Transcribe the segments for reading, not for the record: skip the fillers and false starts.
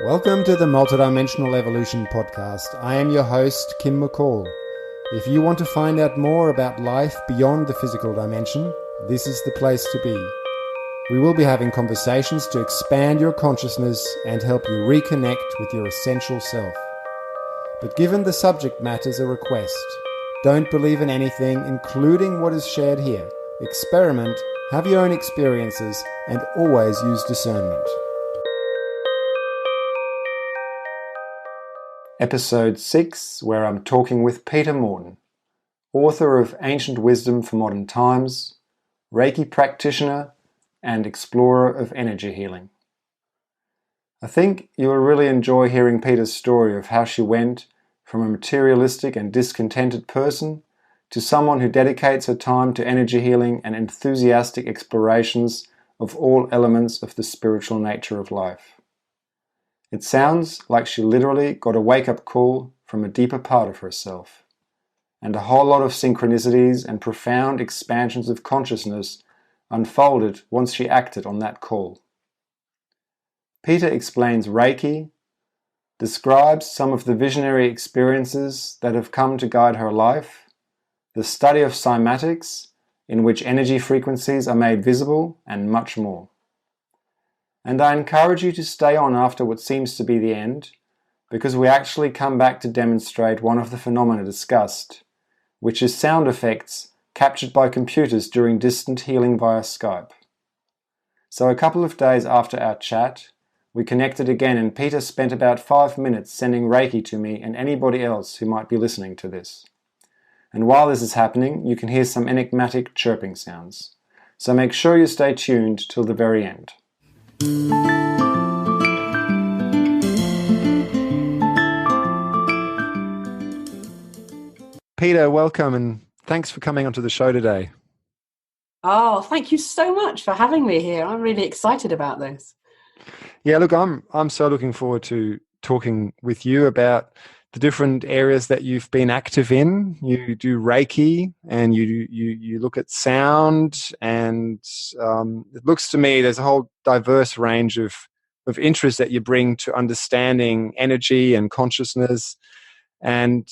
Welcome to the Multidimensional Evolution podcast. I am your host, Kim McCaul. If you want to find out more about life beyond the physical dimension, this is the place to be. We will be having conversations to expand your consciousness and help you reconnect with your essential self. But given the subject matter's a request, don't believe in anything, including what is shared here. Experiment, have your own experiences, and always use discernment. Episode 6, where I'm talking with Peta Morton, author of Ancient Wisdom for Modern Times, Reiki practitioner, and explorer of energy healing. I think you will really enjoy hearing Peta's story of how she went from a materialistic and discontented person to someone who dedicates her time to energy healing and enthusiastic explorations of all elements of the spiritual nature of life. It sounds like she literally got a wake-up call from a deeper part of herself, and a whole lot of synchronicities and profound expansions of consciousness unfolded once she acted on that call. Peta explains Reiki, describes some of the visionary experiences that have come to guide her life, the study of Cymatics, in which energy frequencies are made visible, and much more. And I encourage you to stay on after what seems to be the end, because we actually come back to demonstrate one of the phenomena discussed, which is sound effects captured by computers during distant healing via Skype. So a couple of days after our chat, we connected again, and Peta spent about 5 minutes sending Reiki to me and anybody else who might be listening to this. And while this is happening, you can hear some enigmatic chirping sounds. So make sure you stay tuned till the very end. Peta, welcome and thanks for coming onto the show today. Oh, thank you so much for having me here. I'm really excited about this. Yeah, look, I'm so looking forward to talking with you about the different areas that you've been active in. You do Reiki and you look at sound, and it looks to me there's a whole diverse range of interests that you bring to understanding energy and consciousness. And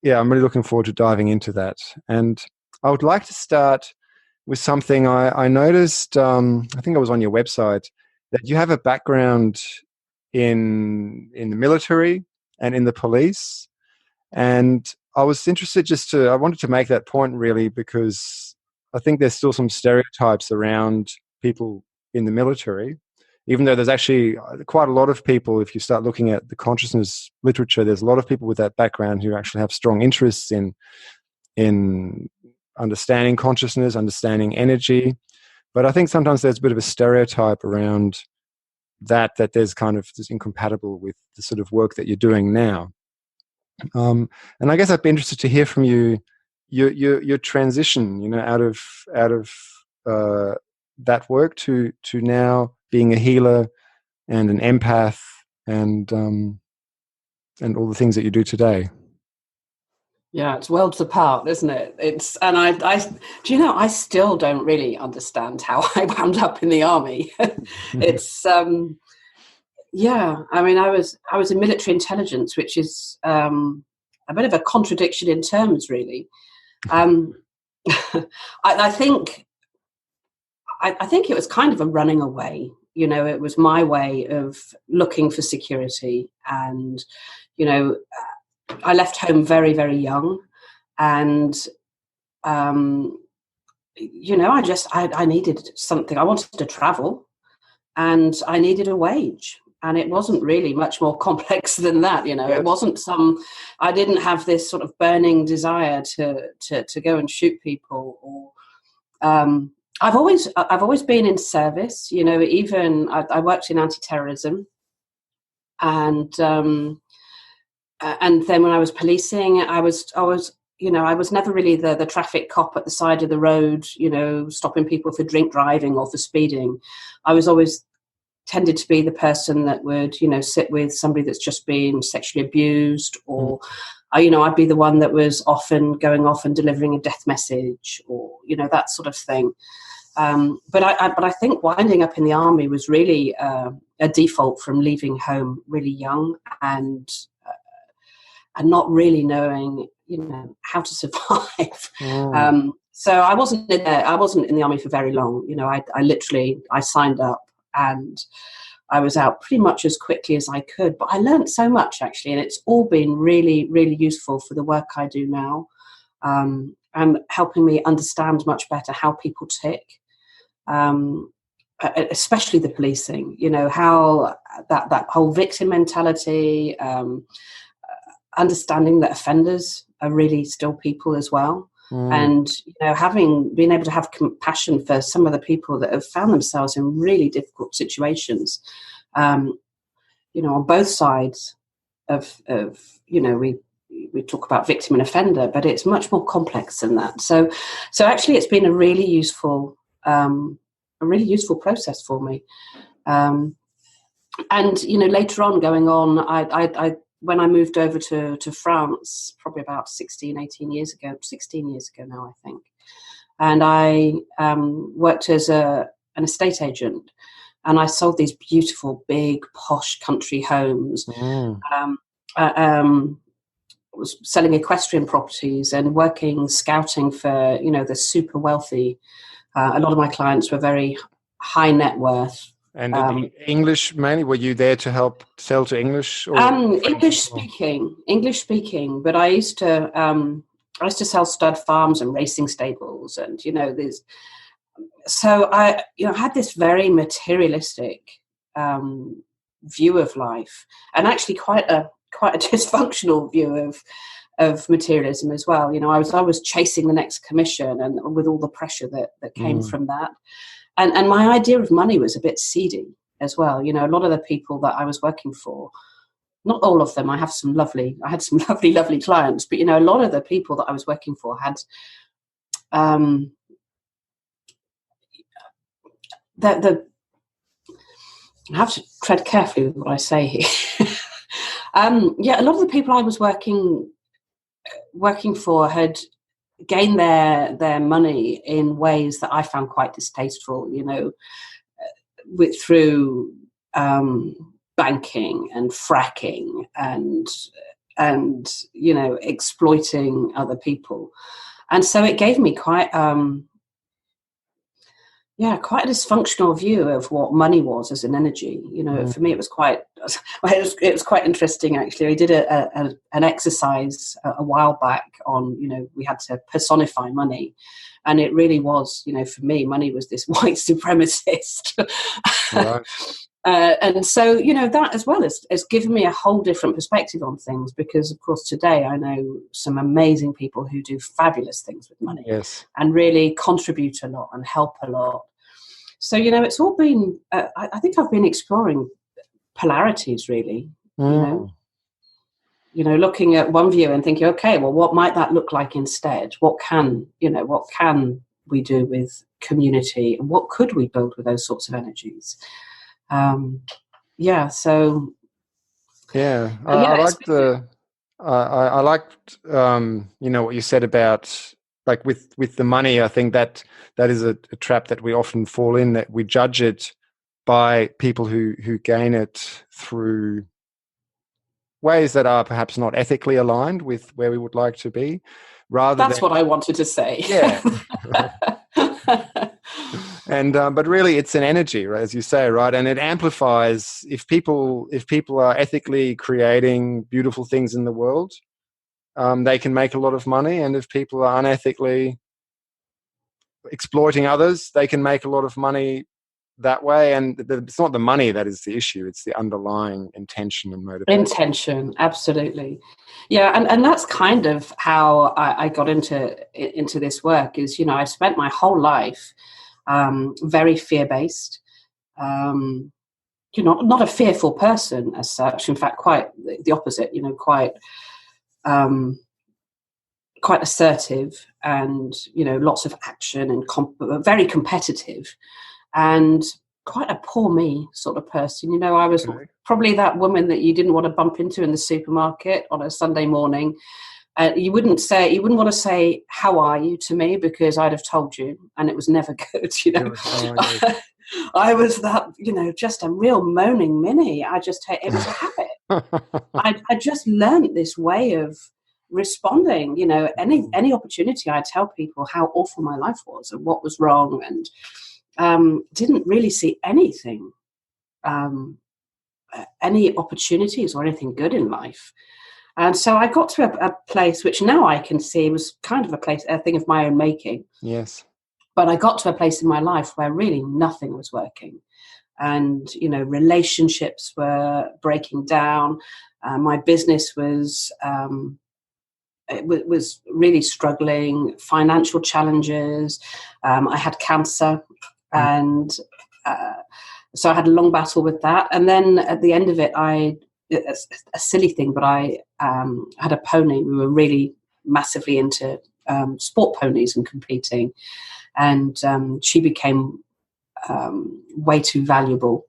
yeah, I'm really looking forward to diving into that. And I would like to start with something I noticed, I think I was on your website, that you have a background in the military and in the police. And I was interested I wanted to make that point really, because I think there's still some stereotypes around people in the military, even though there's actually quite a lot of people, if you start looking at the consciousness literature, there's a lot of people with that background who actually have strong interests in understanding consciousness, understanding energy. But I think sometimes there's a bit of a stereotype around that there's kind of this incompatible with the sort of work that you're doing now. And I guess I'd be interested to hear from you your transition, out of that work to now being a healer and an empath and all the things that you do today. Yeah, it's worlds apart, isn't it? I still don't really understand how I wound up in the army. It's I mean, I was in military intelligence, which is a bit of a contradiction in terms, really. I think it was kind of a running away. It was my way of looking for security, and I left home very, very young, and I needed something. I wanted to travel, and I needed a wage. And it wasn't really much more complex than that, It wasn't I didn't have this sort of burning desire to go and shoot people. Or I've always been in service, Even I worked in anti-terrorism, and then when I was policing, I was never really the traffic cop at the side of the road, stopping people for drink driving or for speeding. I was always tended to be the person that would, sit with somebody that's just been sexually abused, or, I'd be the one that was often going off and delivering a death message, or, that sort of thing. But I think winding up in the army was really a default from leaving home really young and not really knowing, how to survive. So I wasn't in the army for very long. I signed up and I was out pretty much as quickly as I could. But I learned so much, actually, and it's all been really, really useful for the work I do now, and helping me understand much better how people tick, especially the policing. How that whole victim mentality, understanding that offenders are really still people as well. And having been able to have compassion for some of the people that have found themselves in really difficult situations, on both sides of we talk about victim and offender, but it's much more complex than that. So actually, it's been a really useful process for me. And later on, going on, I when I moved over to France, probably about 16 years ago now, I think. And I worked as an estate agent, and I sold these beautiful, big, posh country homes. Was selling equestrian properties and scouting for, the super wealthy. A lot of my clients were very high net worth. And English mainly? Were you there to help sell to English? Or English speaking. But I used to sell stud farms and racing stables, and there's. So I had this very materialistic view of life, and actually quite a dysfunctional view of materialism as well. I was chasing the next commission, and with all the pressure that came from that. And my idea of money was a bit seedy as well. A lot of the people that I was working for, not all of them, I had some lovely clients, but, a lot of the people that I was working for had, I have to tread carefully with what I say here. A lot of the people I was working for had gain their money in ways that I found quite distasteful, through banking and fracking and exploiting other people. And so it gave me quite a dysfunctional view of what money was as an energy. For me, it was quite interesting, actually. I did an exercise a while back on, we had to personify money. And it really was, for me, money was this white supremacist. Right. And so, that as well has given me a whole different perspective on things, because, of course, today I know some amazing people who do fabulous things with money. Yes. And really contribute a lot and help a lot. So, it's all been, I think I've been exploring polarities, really, looking at one view and thinking, okay, well, what might that look like instead? What can we do with community, and what could we build with those sorts of energies? I liked what you said about, like, with the money. I think that is a trap that we often fall in, that we judge it by people who gain it through ways that are perhaps not ethically aligned with where we would like to be. That's what I wanted to say. Yeah. And but really, it's an energy, right, as you say, right? And it amplifies if people are ethically creating beautiful things in the world, they can make a lot of money. And if people are unethically exploiting others, they can make a lot of money that way. And it's not the money that is the issue; it's the underlying intention and motivation. Intention, absolutely. Yeah, and that's kind of how I got into this work. Is I spent my whole life very fear-based, not a fearful person as such. In fact, quite the opposite. Quite assertive, and lots of action, and very competitive, and quite a poor me sort of person. I was probably that woman that you didn't want to bump into in the supermarket on a Sunday morning, You wouldn't want to say, "How are you?" to me, because I'd have told you, and it was never good. I was that, just a real moaning Minnie. It was a habit. I just learned this way of responding. Any opportunity, I'd tell people how awful my life was and what was wrong, and didn't really see anything, any opportunities or anything good in life. And so I got to a place which now I can see was kind of a thing of my own making. Yes. But I got to a place in my life where really nothing was working. And, relationships were breaking down. My business was really struggling, financial challenges. I had cancer, and so I had a long battle with that. And then at the end of it, a silly thing, but I had a pony. We were really massively into sport ponies and competing, and she became way too valuable,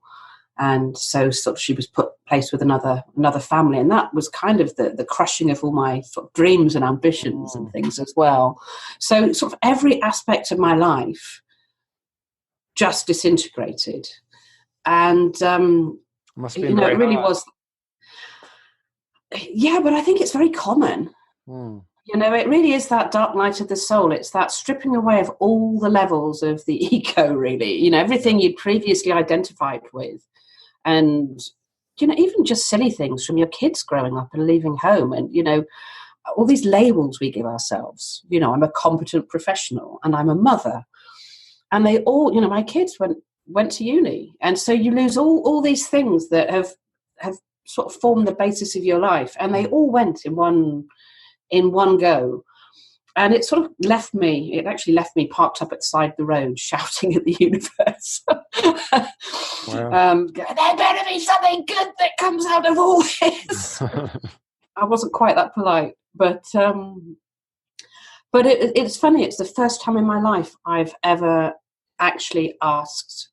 and so sort of she was placed with another family, and that was kind of the crushing of all my sort of dreams and ambitions and things as well. So sort of every aspect of my life just disintegrated, and must be very it really hard. was. Yeah, but I think it's very common. It really is that dark night of the soul. It's that stripping away of all the levels of the ego, really. Everything you'd previously identified with. And, even just silly things from your kids growing up and leaving home. And, all these labels we give ourselves. I'm a competent professional and I'm a mother. And they all, my kids went to uni. And so you lose all these things that have sort of formed the basis of your life. And they all went in one go, and it sort of left me parked up at the side of the road shouting at the universe. Wow. There better be something good that comes out of all this. I wasn't quite that polite, but it's funny. It's the first time in my life I've ever actually asked.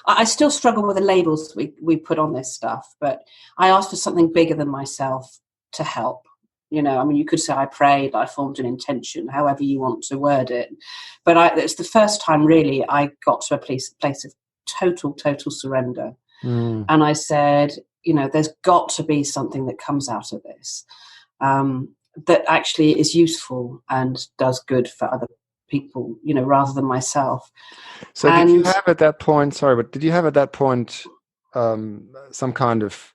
I still struggle with the labels we put on this stuff, but I asked for something bigger than myself to help. You could say I prayed, I formed an intention, however you want to word it. But it's the first time really I got to a place of total surrender. And I said, there's got to be something that comes out of this that actually is useful and does good for other people, rather than myself. So did you have at that point, did you have at that point some kind of,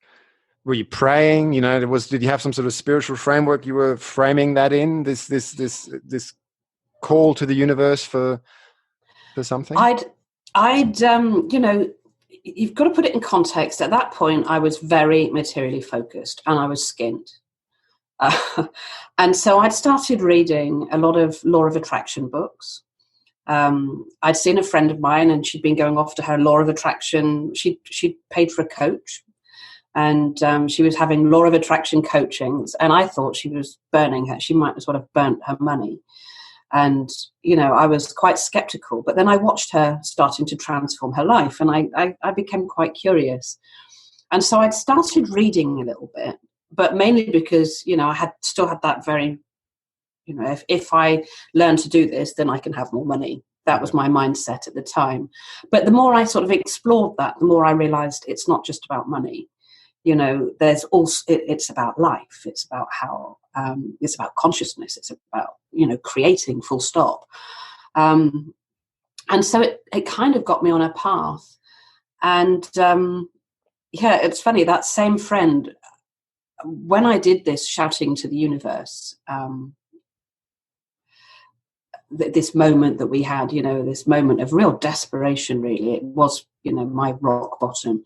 were you praying? Did you have some sort of spiritual framework you were framing that in, this call to the universe for something? You've got to put it in context. At that point, I was very materially focused and I was skint. And so I'd started reading a lot of law of attraction books. I'd seen a friend of mine and she'd been going off to her law of attraction. She'd paid for a coach. And she was having law of attraction coachings, and I thought she was burning her. She might as well have burnt her money. And, I was quite skeptical. But then I watched her starting to transform her life, and I became quite curious. And so I'd started reading a little bit, but mainly because, I still had that very, if I learn to do this, then I can have more money. That was my mindset at the time. But the more I sort of explored that, the more I realized it's not just about money. There's also, it's about life. It's about how, it's about consciousness. It's about, creating, full stop. And so it kind of got me on a path. And it's funny, that same friend, when I did this shouting to the universe, this moment that we had, this moment of real desperation, really, it was, my rock bottom.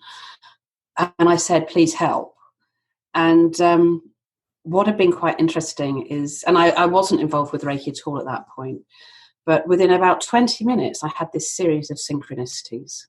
And I said, please help. And what had been quite interesting is, and I wasn't involved with Reiki at all at that point, but within about 20 minutes, I had this series of synchronicities,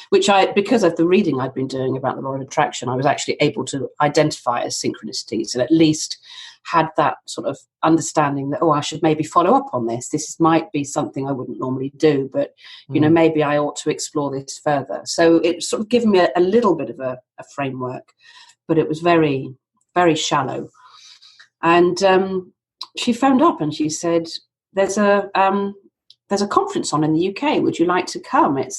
which because of the reading I'd been doing about the law of attraction, I was actually able to identify as synchronicities, and at least had that sort of understanding that, I should maybe follow up on this. This might be something I wouldn't normally do, but, maybe I ought to explore this further. So it sort of given me a little bit of a framework, but it was very, very shallow. And she phoned up and she said, there's a conference on in the UK. Would you like to come? It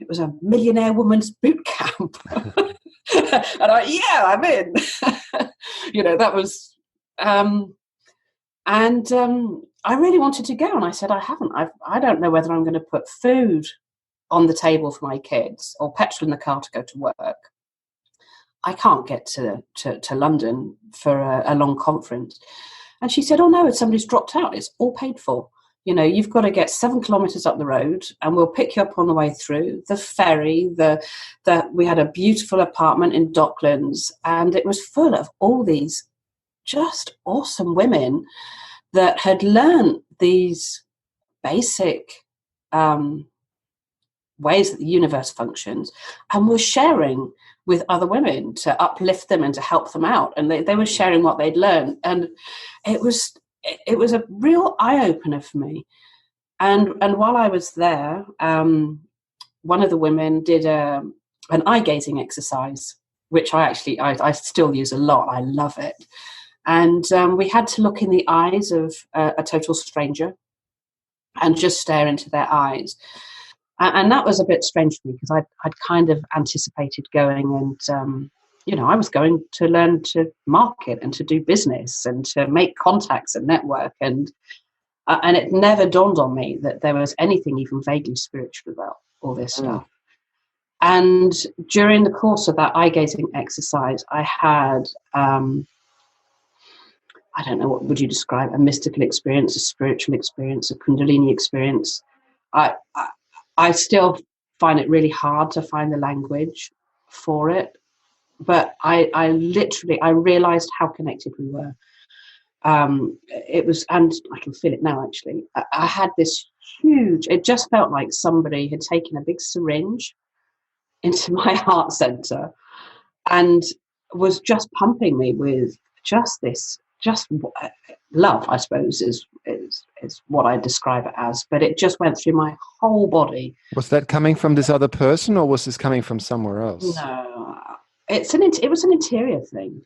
was a Millionaire Woman's Boot Camp. And I'm in. That was, I really wanted to go. And I said, I don't know whether I'm going to put food on the table for my kids or petrol in the car to go to work. I can't get to London for a long conference. And she said, oh no, somebody's dropped out. It's all paid for. You've got to get 7 kilometres up the road and we'll pick you up on the way through. The ferry, we had a beautiful apartment in Docklands, and it was full of all these just awesome women that had learned these basic ways that the universe functions and were sharing with other women to uplift them and to help them out. And they were sharing what they'd learned. And it was a real eye-opener for me. And while I was there, one of the women did an eye-gazing exercise, which I still use a lot. I love it. And we had to look in the eyes of a total stranger and just stare into their eyes. And that was a bit strange for me because I'd kind of anticipated going and, I was going to learn to market and to do business and to make contacts and network. And it never dawned on me that there was anything even vaguely spiritual about all this stuff. And during the course of that eye-gazing exercise, I had, I don't know, what would you describe? A mystical experience, a spiritual experience, a Kundalini experience. I still find it really hard to find the language for it, but I realized how connected we were. It was, and I can feel it now actually. I had this huge, it just felt like somebody had taken a big syringe into my heart center and was just pumping me with just love, I suppose, is what I describe it as. But it just went through my whole body. Was that coming from this other person, or was this coming from somewhere else? No, it was an interior thing,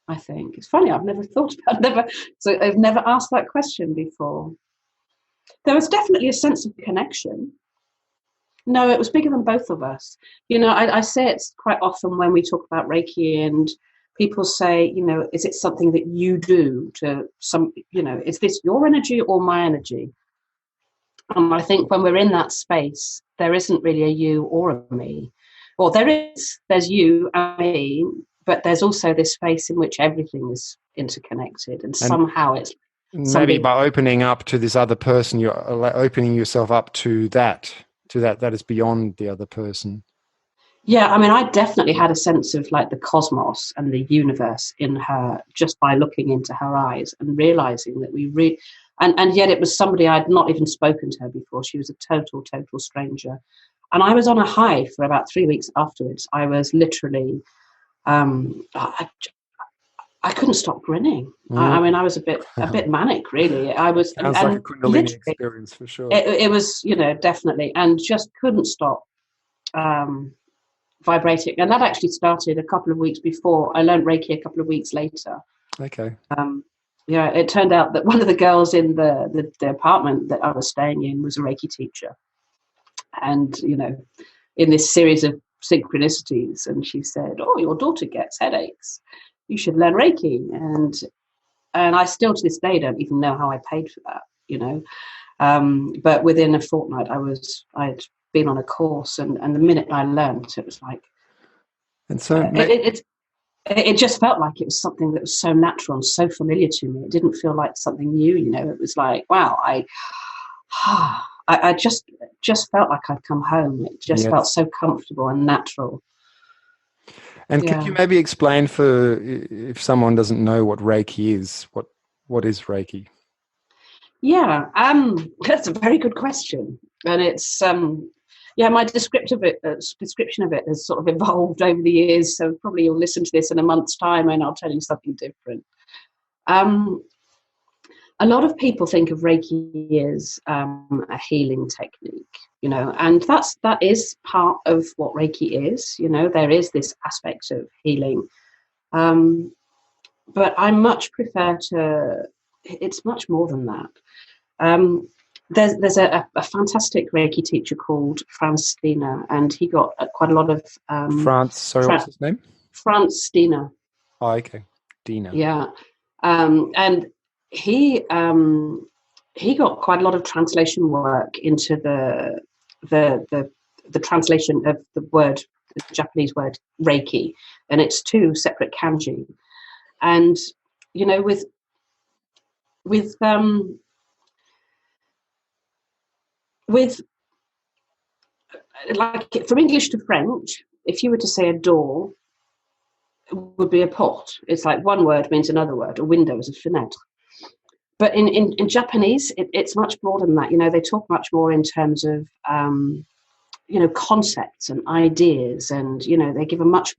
I think. It's funny, I've never asked that question before. There was definitely a sense of connection. No, it was bigger than both of us. I say it quite often when we talk about Reiki, and people say, is it something that you do to some, is this your energy or my energy? And I think when we're in that space, there isn't really a you or a me. Well, there's you and me, but there's also this space in which everything is interconnected, and somehow it's maybe by opening up to this other person, you're opening yourself up to that is beyond the other person. Yeah, I mean, I definitely had a sense of like the cosmos and the universe in her just by looking into her eyes and realizing that and yet it was somebody I'd not even spoken to her before. She was a total stranger. And I was on a high for about 3 weeks afterwards. I was literally, I couldn't stop grinning. I mean, I was a bit manic, really. I was. Sounds like a Kundalini experience for sure. It was, definitely, and just couldn't stop vibrating. And that actually started a couple of weeks before. I learned Reiki a couple of weeks later. Okay. It turned out that one of the girls in the apartment that I was staying in was a Reiki teacher. And, in this series of synchronicities, and she said, oh, your daughter gets headaches. You should learn Reiki. And I still to this day don't even know how I paid for that, but within a fortnight I'd been on a course, and the minute I learned, it was like, and so it just felt like it was something that was so natural and so familiar to me. It didn't feel like something new, it was like, wow, I just felt like I'd come home. It just felt so comfortable and natural. And could you maybe explain, for if someone doesn't know what Reiki is, what is Reiki? Yeah, that's a very good question, and it's my description of it has sort of evolved over the years. So probably you'll listen to this in a month's time, and I'll tell you something different. A lot of people think of Reiki as a healing technique, and that is part of what Reiki is. There is this aspect of healing. but I much prefer to. It's much more than that. There's a fantastic Reiki teacher called Franz Steiner, and he got quite a lot of France. Sorry, what's his name? Franz Steiner. Oh, okay, Dina. Yeah, and he got quite a lot of translation work into the translation of the word, the Japanese word Reiki, and it's two separate kanji. And with with like from English to French, if you were to say a door, it would be a porte. It's like one word means another word. A window is a fenêtre. But in Japanese, it's much broader than that. They talk much more in terms of concepts and ideas, and they give a much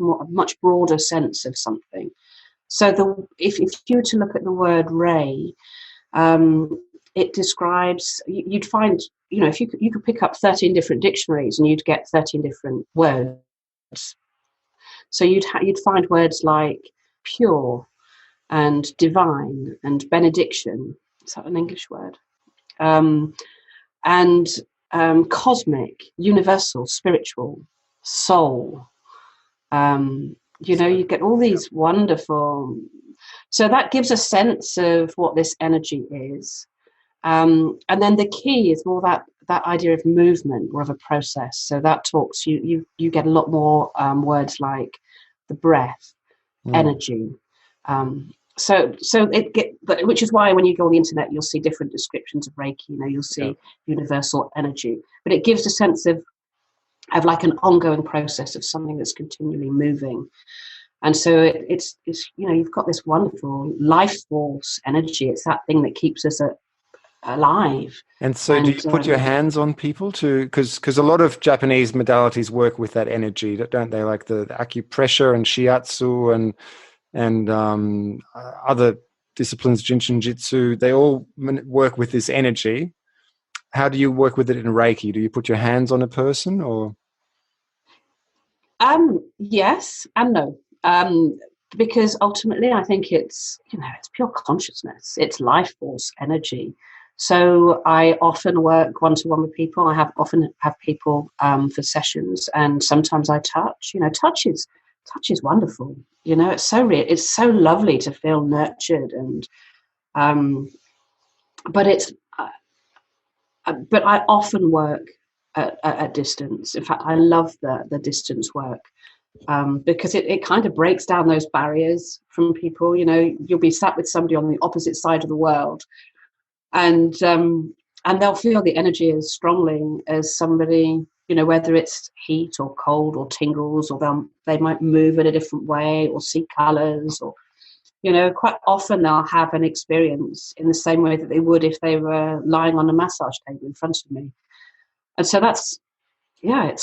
broader sense of something. So if you were to look at the word ray, it describes, you'd find, if you could pick up 13 different dictionaries and you'd get 13 different words. So you'd find words like pure and divine and benediction. Is that an English word? And cosmic, universal, spiritual, soul. You get all these wonderful. So that gives a sense of what this energy is. And then the key is more that idea of movement, more of a process. So that talks, you get a lot more words like the breath, energy. Which is why when you go on the internet, you'll see different descriptions of Reiki. You'll see universal energy, but it gives a sense of like an ongoing process of something that's continually moving. And so it's you've got this wonderful life force energy. It's that thing that keeps us alive. And so do you put your hands on people because a lot of Japanese modalities work with that energy, don't they? Like the acupressure and shiatsu and other disciplines, Jinshinjutsu, they all work with this energy. How do you work with it in Reiki? Do you put your hands on a person or? Yes and no. Because ultimately I think it's pure consciousness. It's life force energy. So I often work one-to-one with people. I often have people for sessions, and sometimes I touch. Touch is wonderful. It's so real. It's so lovely to feel nurtured, and but I often work at distance. In fact, I love the distance work because it kind of breaks down those barriers from people. You'll be sat with somebody on the opposite side of the world, and they'll feel the energy as strongly as somebody, whether it's heat or cold or tingles, or they might move in a different way or see colors, or quite often they'll have an experience in the same way that they would if they were lying on a massage table in front of me. And so it's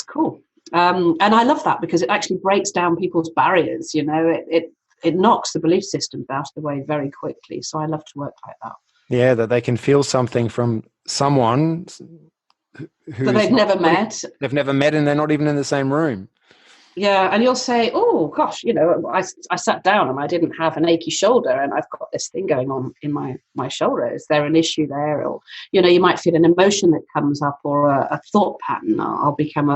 cool. And I love that because it actually breaks down people's barriers. It knocks the belief systems out of the way very quickly. So I love to work like that. Yeah, that they can feel something from someone who they've never met. They've never met, and they're not even in the same room. Yeah, and you'll say, "Oh gosh, I sat down and I didn't have an achy shoulder, and I've got this thing going on in my shoulder. Is there an issue there?" Or you might feel an emotion that comes up, or a thought pattern I'll become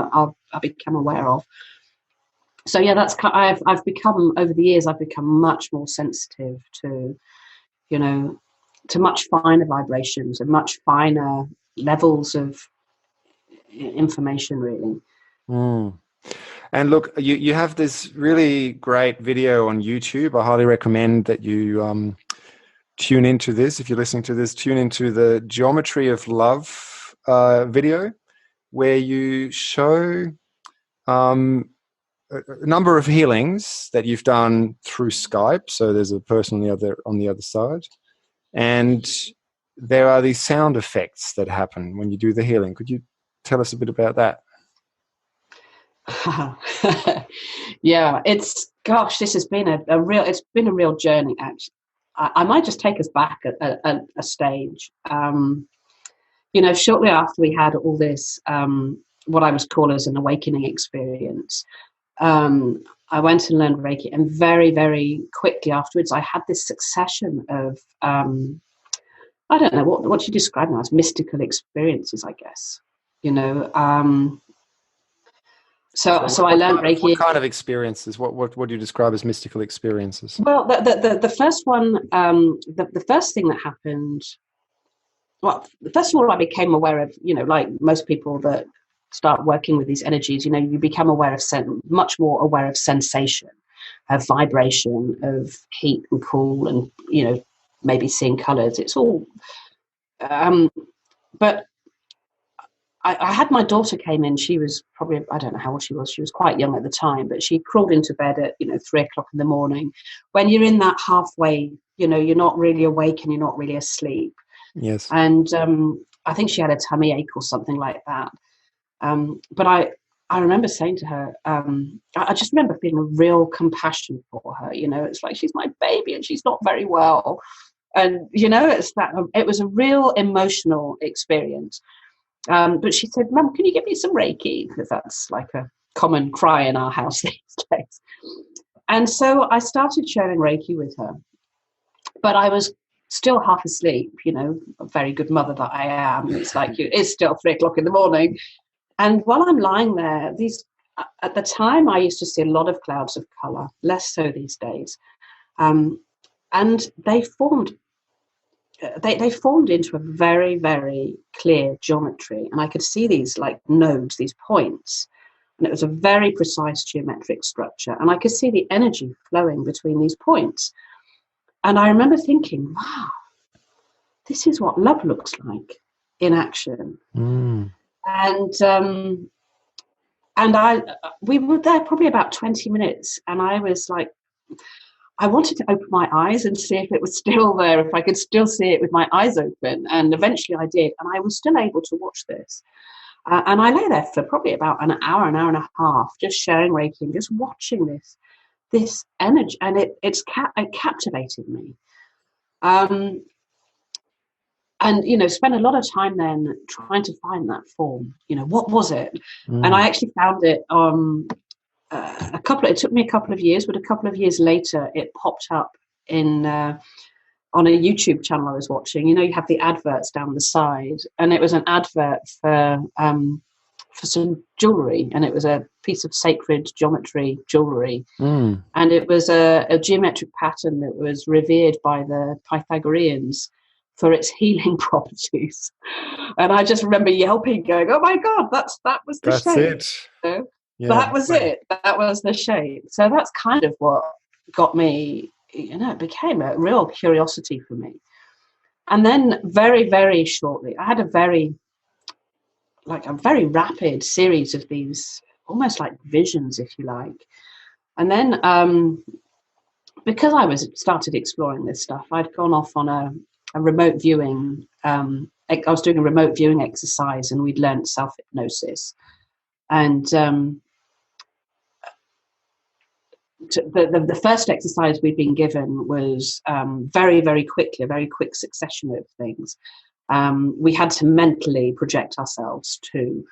aware of. So yeah, I've become, over the years, I've become much more sensitive to to much finer vibrations and much finer levels of information, really. And look, you have this really great video on YouTube. I highly recommend that you tune into this. If you're listening to this, tune into the Geometry of Love video, where you show a number of healings that you've done through Skype. So there's a person on the other side. And there are these sound effects that happen when you do the healing. Could you tell us a bit about that? Yeah, this has been a real journey, actually. I might just take us back a stage. Shortly after we had all this, what I was calling as an awakening experience, I went and learned Reiki, and very, very quickly afterwards, I had this succession of, I don't know, what you describe now as mystical experiences, I guess. So I learned Reiki. What kind of experiences? What do you describe as mystical experiences? Well, the first one, the first thing that happened, well, first of all, I became aware of, like most people that start working with these energies, you become aware of much more aware of sensation, of vibration, of heat and cool, and maybe seeing colors. It's all, but I had my daughter came in. She was probably, I don't know how old she was. She was quite young at the time, but she crawled into bed at 3:00 in the morning. When you're in that halfway, you're not really awake and you're not really asleep. Yes. And I think she had a tummy ache or something like that. But I remember saying to her, I just remember feeling a real compassion for her. It's like she's my baby and she's not very well. And, it's that it was a real emotional experience. But she said, Mum, can you give me some Reiki? Because that's like a common cry in our house these days. And so I started sharing Reiki with her. But I was still half asleep, a very good mother that I am. It's like it's still 3:00 in the morning. And while I'm lying there, at the time I used to see a lot of clouds of colour, less so these days. And they formed into a very, very clear geometry. And I could see these like nodes, these points. And it was a very precise geometric structure. And I could see the energy flowing between these points. And I remember thinking, wow, this is what love looks like in action. Mm. And we were there probably about 20 minutes. And I was like, I wanted to open my eyes and see if it was still there, if I could still see it with my eyes open. And eventually I did. And I was still able to watch this. And I lay there for probably about an hour and a half, just sharing Reiki and just watching this energy. And it captivated me. And, spent a lot of time then trying to find that form. What was it? Mm. And I actually found it it took me a couple of years, but a couple of years later, it popped up on a YouTube channel I was watching. You have the adverts down the side, and it was an advert for some jewelry, and it was a piece of sacred geometry jewelry. Mm. And it was a geometric pattern that was revered by the Pythagoreans for its healing properties. And I just remember yelping, going, "Oh my God, that was the shape." It. Yeah, that was it. That was the shape. So that's kind of what got me, it became a real curiosity for me. And then very, very shortly, I had a very rapid series of these almost like visions, if you like. And then because I started exploring this stuff, I'd gone off on a remote viewing. I was doing a remote viewing exercise, and we'd learned self-hypnosis. And the first exercise we'd been given was very, very quickly, a very quick succession of things. We had to mentally project ourselves to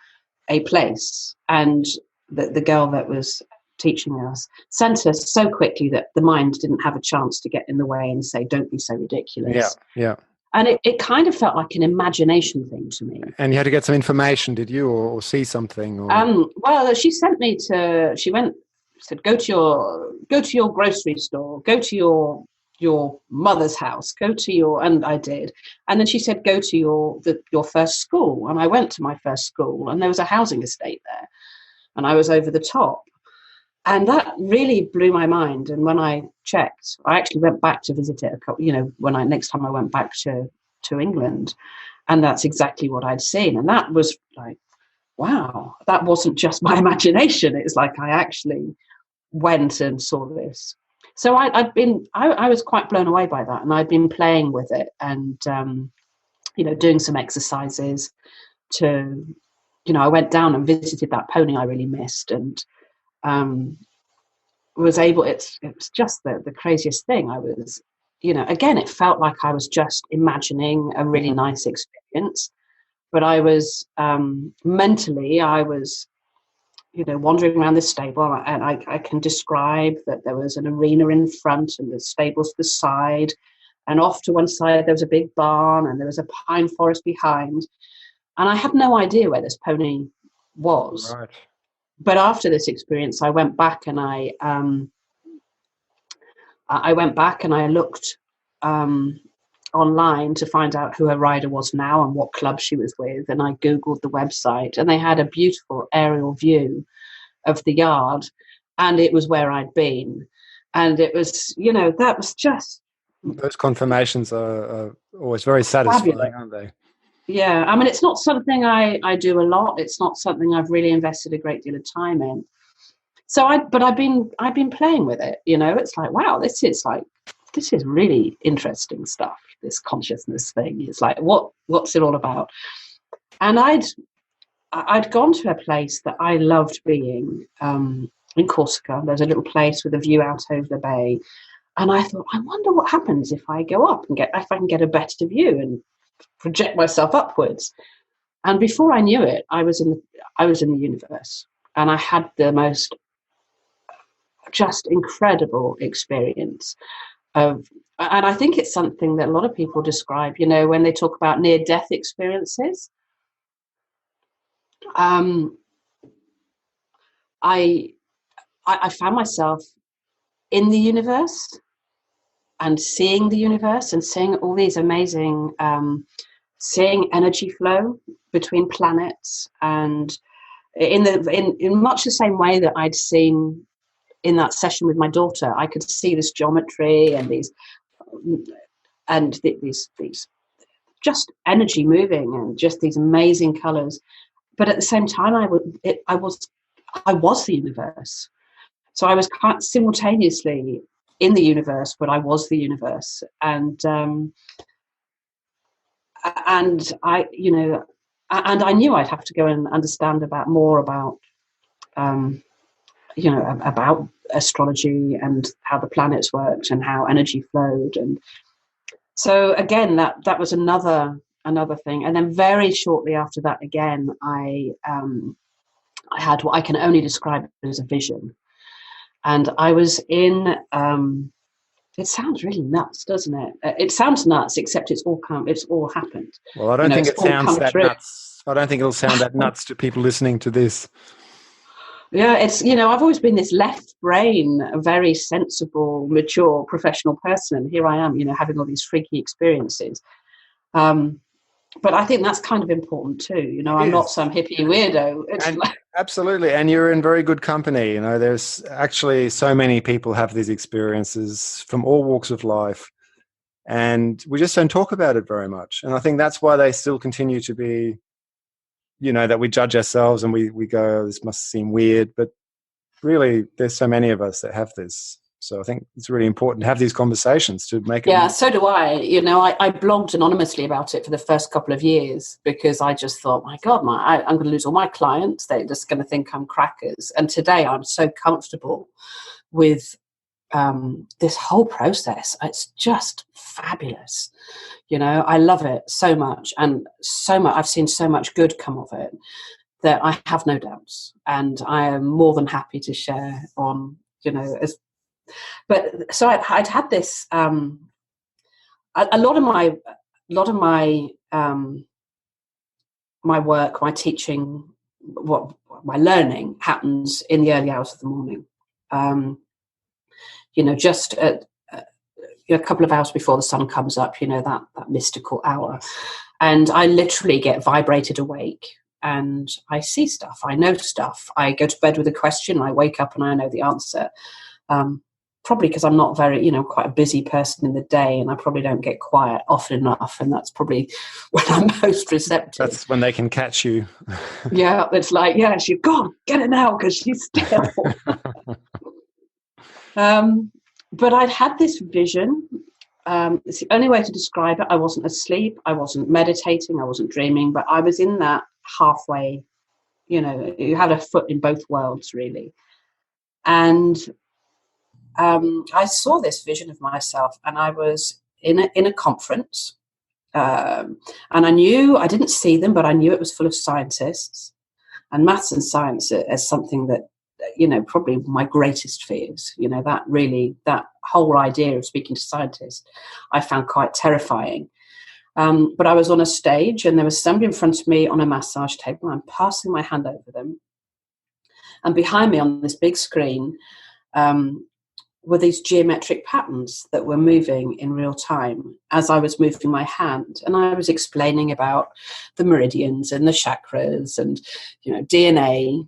a place, and the girl that was teaching us sent us so quickly that the mind didn't have a chance to get in the way and say, "Don't be so ridiculous." Yeah. And it kind of felt like an imagination thing to me. And you had to get some information, did you, or see something? Or? Well, she sent me said, go to your grocery store, go to your mother's house, and I did. And then she said, go to your first school. And I went to my first school, and there was a housing estate there, and I was over the top. And that really blew my mind. And when I checked, I actually went back to visit it next time I went back to England, and that's exactly what I'd seen. And that was like, wow, that wasn't just my imagination. It's like I actually went and saw this. So I was quite blown away by that, and I'd been playing with it and doing some exercises to I went down and visited that pony I really missed, and was able. It was just the craziest thing. I was again, it felt like I was just imagining a really nice experience, but I was mentally I was wandering around this stable, and I can describe that there was an arena in front and the stables to the side, and off to one side there was a big barn and there was a pine forest behind, and I had no idea where this pony was. Right. But after this experience, I went back and I looked online to find out who her rider was now and what club she was with, and I googled the website, and they had a beautiful aerial view of the yard, and it was where I'd been, and it was, that was just, those confirmations are always very satisfying, fabulous. aren't they? Yeah, I mean, it's not something I do a lot. It's not something I've really invested a great deal of time in. So I've been playing with it. It's like, wow, this is really interesting stuff. This consciousness thing. It's like, what's it all about? And I'd gone to a place that I loved being, in Corsica. There's a little place with a view out over the bay, and I thought, I wonder what happens if I go up and if I can get a better view and project myself upwards. And before I knew it, I was in the universe, and I had the most just incredible experience of, and I think it's something that a lot of people describe, when they talk about near-death experiences. I found myself in the universe and seeing the universe and seeing all these amazing, seeing energy flow between planets, and in much the same way that I'd seen in that session with my daughter. I could see this geometry and these just energy moving and just these amazing colors. But at the same time, I was the universe. So I was simultaneously in the universe, but I was the universe. And I knew I'd have to go and understand more about astrology and how the planets worked and how energy flowed. And so again, that was another thing. And then very shortly after that, again, I had what I can only describe as a vision. And I was in, it sounds really nuts, doesn't it? It sounds nuts, except it's all happened. Well, I don't think it sounds that nuts. I don't think it'll sound that nuts to people listening to this. Yeah, it's, I've always been this left brain, a very sensible, mature, professional person. And here I am, having all these freaky experiences. But I think that's kind of important too. I'm not some hippie weirdo. Absolutely. And you're in very good company. There's actually so many people have these experiences from all walks of life. And we just don't talk about it very much. And I think that's why they still continue to be, that we judge ourselves and we go, oh, this must seem weird. But really, there's so many of us that have this. So I think it's really important to have these conversations to make it. Yeah, so do I. I blogged anonymously about it for the first couple of years because I just thought, my God, I'm going to lose all my clients. They're just going to think I'm crackers. And today I'm so comfortable with this whole process. It's just fabulous. I love it so much, and so much. I've seen so much good come of it that I have no doubts, and I am more than happy to share on. But so I'd had this. A lot of my my work, my teaching, my learning happens in the early hours of the morning. Just a couple of hours before the sun comes up. That mystical hour, and I literally get vibrated awake. And I see stuff. I know stuff. I go to bed with a question. I wake up and I know the answer. Probably because I'm not very, quite a busy person in the day, and I probably don't get quiet often enough, and that's probably when I'm most receptive. That's when they can catch you. Yeah, it's like, yeah, she's gone, get it now, because she's still. But I'd had this vision. It's the only way to describe it. I wasn't asleep. I wasn't meditating. I wasn't dreaming, but I was in that halfway, you had a foot in both worlds, really. And I saw this vision of myself, and I was in a conference, and I didn't see them, but I knew it was full of scientists, and maths and science as something that, probably my greatest fears. That whole idea of speaking to scientists, I found quite terrifying. But I was on a stage and there was somebody in front of me on a massage table. I'm passing my hand over them. And behind me on this big screen were these geometric patterns that were moving in real time as I was moving my hand. And I was explaining about the meridians and the chakras and, DNA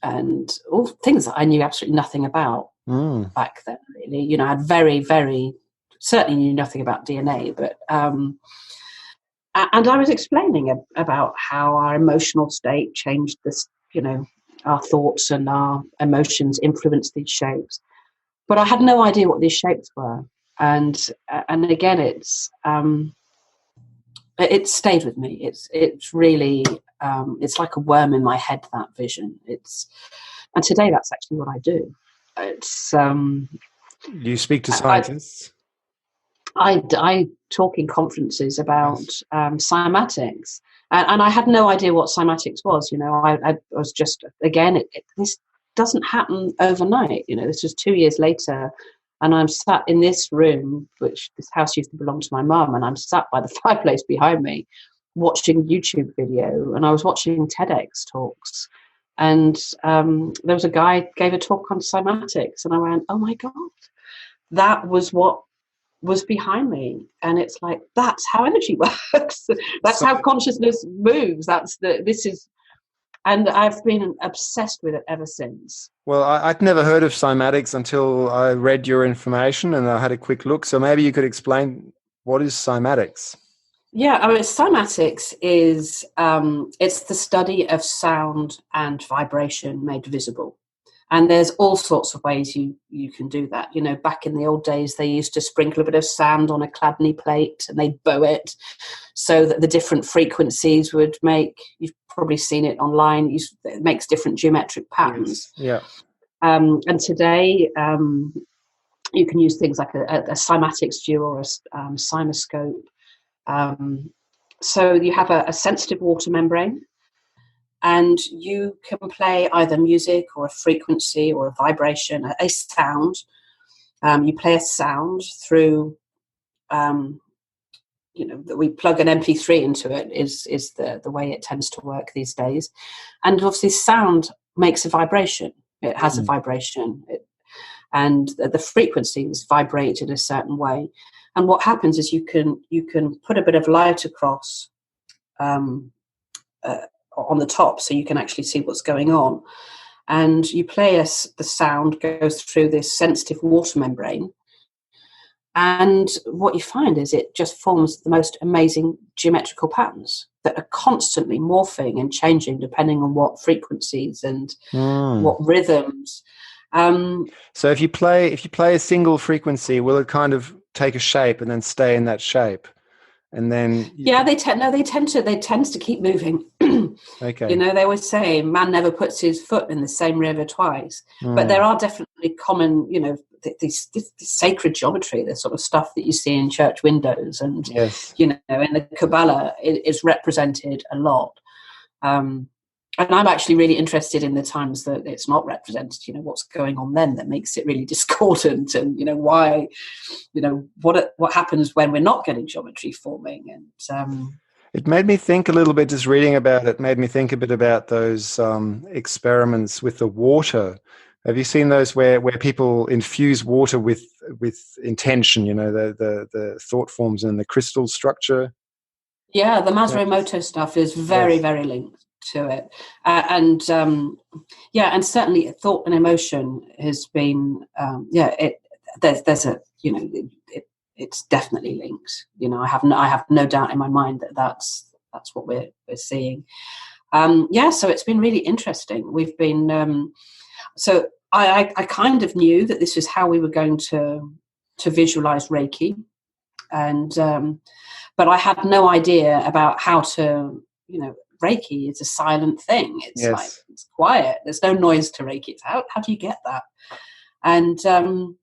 and all things that I knew absolutely nothing about back then, really. I had very, very, certainly knew nothing about DNA, but... and I was explaining about how our emotional state changed this, our thoughts and our emotions influenced these shapes. But I had no idea what these shapes were. And again, it stayed with me. It's really, it's like a worm in my head, that vision. And today that's actually what I do. You speak to scientists? I talk in conferences about cymatics, and I had no idea what cymatics was. I was just, again, this doesn't happen overnight. This was 2 years later, and I'm sat in this room, which this house used to belong to my mum, and I'm sat by the fireplace behind me, watching YouTube video, and I was watching TEDx talks, and there was a guy gave a talk on cymatics, and I went, oh my God, that was what was behind me. And it's like, that's how energy works. That's how consciousness moves. And I've been obsessed with it ever since. Well, I'd never heard of cymatics until I read your information and I had a quick look. So maybe you could explain, what is cymatics? Yeah, cymatics is it's the study of sound and vibration made visible. And there's all sorts of ways you can do that. Back in the old days, they used to sprinkle a bit of sand on a Chladni plate and they'd bow it so that the different frequencies would make, you've probably seen it online, it makes different geometric patterns. Yes. Yeah. And today, you can use things like a cymatics view or a cymoscope. So you have a sensitive water membrane, and you can play either music or a frequency or a vibration, a sound. You play a sound through, we plug an MP3 into it, is the way it tends to work these days. And obviously sound makes a vibration. It has a vibration. And the frequencies vibrate in a certain way. And what happens is you can put a bit of light across on the top, so you can actually see what's going on. And you play the sound goes through this sensitive water membrane, and what you find is it just forms the most amazing geometrical patterns that are constantly morphing and changing depending on what frequencies and what rhythms. So if you play a single frequency, will it kind of take a shape and then stay in that shape? And then they tend to keep moving. Okay. They always say man never puts his foot in the same river twice. But there are definitely common, this sacred geometry, the sort of stuff that you see in church windows, and in the Kabbalah is represented a lot. And I'm actually really interested in the times that it's not represented, what's going on then that makes it really discordant, and, why, what happens when we're not getting geometry forming. And it made me think a little bit, just reading about it, made me think a bit about those experiments with the water. Have you seen those where people infuse water with intention, the thought forms and the crystal structure? Yeah, the Masaru stuff is very, very linked to it, and certainly thought and emotion has been it's definitely linked. I have no doubt in my mind that that's what we're seeing. So it's been really interesting. We've been so I kind of knew that this is how we were going to visualize Reiki, and but I had no idea about how to, Reiki is a silent thing. It's like, it's quiet. There's no noise to Reiki. It's how do you get that? And so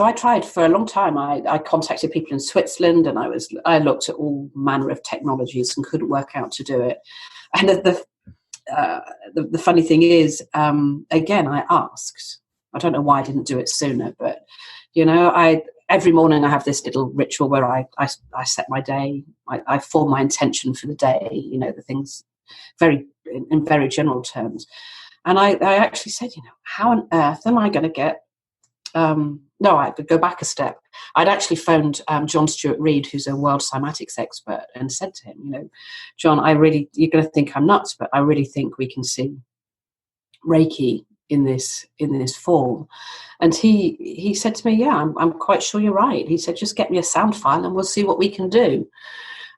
I tried for a long time. I contacted people in Switzerland, and I looked at all manner of technologies and couldn't work out to do it. And the funny thing is, again, I asked. I don't know why I didn't do it sooner, but every morning I have this little ritual where I set my day. I form my intention for the day. The things in very general terms. And I actually said, how on earth am I going to get? No, I could go back a step. I'd actually phoned John Stuart Reid, who's a world Cymatics expert, and said to him, John, you're going to think I'm nuts, but I really think we can see Reiki in this form. And he said to me, yeah, I'm quite sure you're right. He said, just get me a sound file and we'll see what we can do.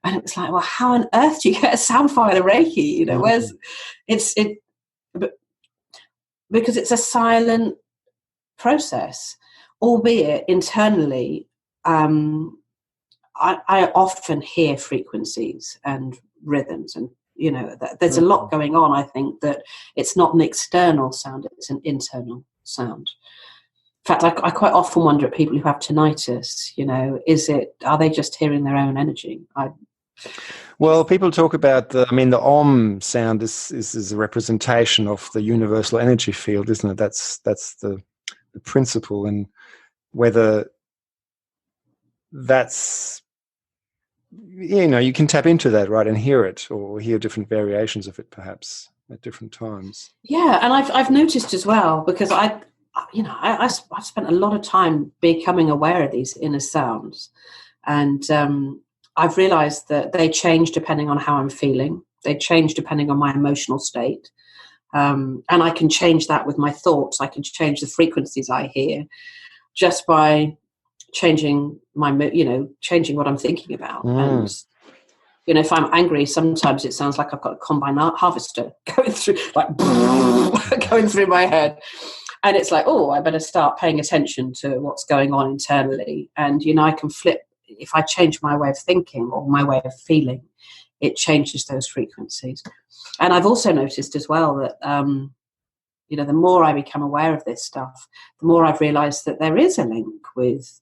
And it was like, well, how on earth do you get a sound file of Reiki? Because it's a silent process, albeit internally. I often hear frequencies and rhythms, and there's a lot going on. I think that it's not an external sound; it's an internal sound. In fact, I quite often wonder at people who have tinnitus. Are they just hearing their own energy? Well, people talk about the Om sound is a representation of the universal energy field, isn't it? That's the principle, and whether that's you can tap into that, right, and hear it, or hear different variations of it, perhaps at different times. Yeah, and I've noticed as well, because I've spent a lot of time becoming aware of these inner sounds, and I've realised that they change depending on how I'm feeling. They change depending on my emotional state. And I can change that with my thoughts. I can change the frequencies I hear just by changing changing what I'm thinking about. And, if I'm angry, sometimes it sounds like I've got a combine harvester going through my head. And it's like, oh, I better start paying attention to what's going on internally. And, I can flip. If I change my way of thinking or my way of feeling, it changes those frequencies. And I've also noticed as well that, the more I become aware of this stuff, the more I've realized that there is a link with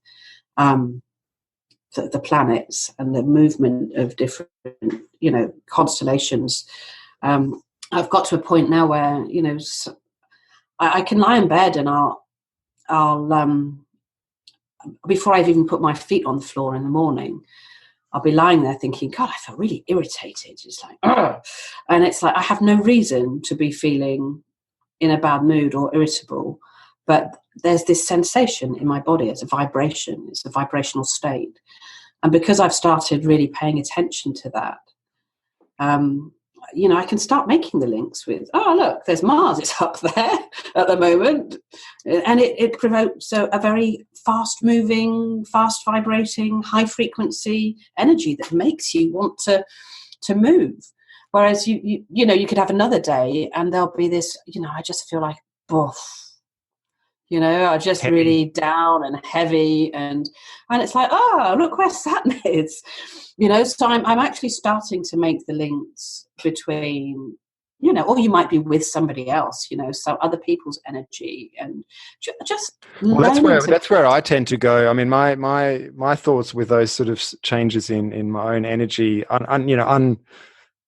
the planets and the movement of different, constellations. I've got to a point now where, I can lie in bed and I'll before I've even put my feet on the floor in the morning, I'll be lying there thinking, God, I feel really irritated. It's like, ugh. And it's like, I have no reason to be feeling in a bad mood or irritable, but there's this sensation in my body. It's a vibration. It's a vibrational state. And because I've started really paying attention to that, I can start making the links with, oh, look, there's Mars. It's up there at the moment. And it provokes a very fast-moving, fast-vibrating, high-frequency energy that makes you want to move. Whereas, you could have another day and there'll be this, I just feel like, boof. I just heavy. Really down and heavy. And it's like, oh, look where Saturn is. So I'm actually starting to make the links between, or you might be with somebody else, some other people's energy, and just. Well, that's where I tend to go. I mean, my thoughts with those sort of changes in my own energy,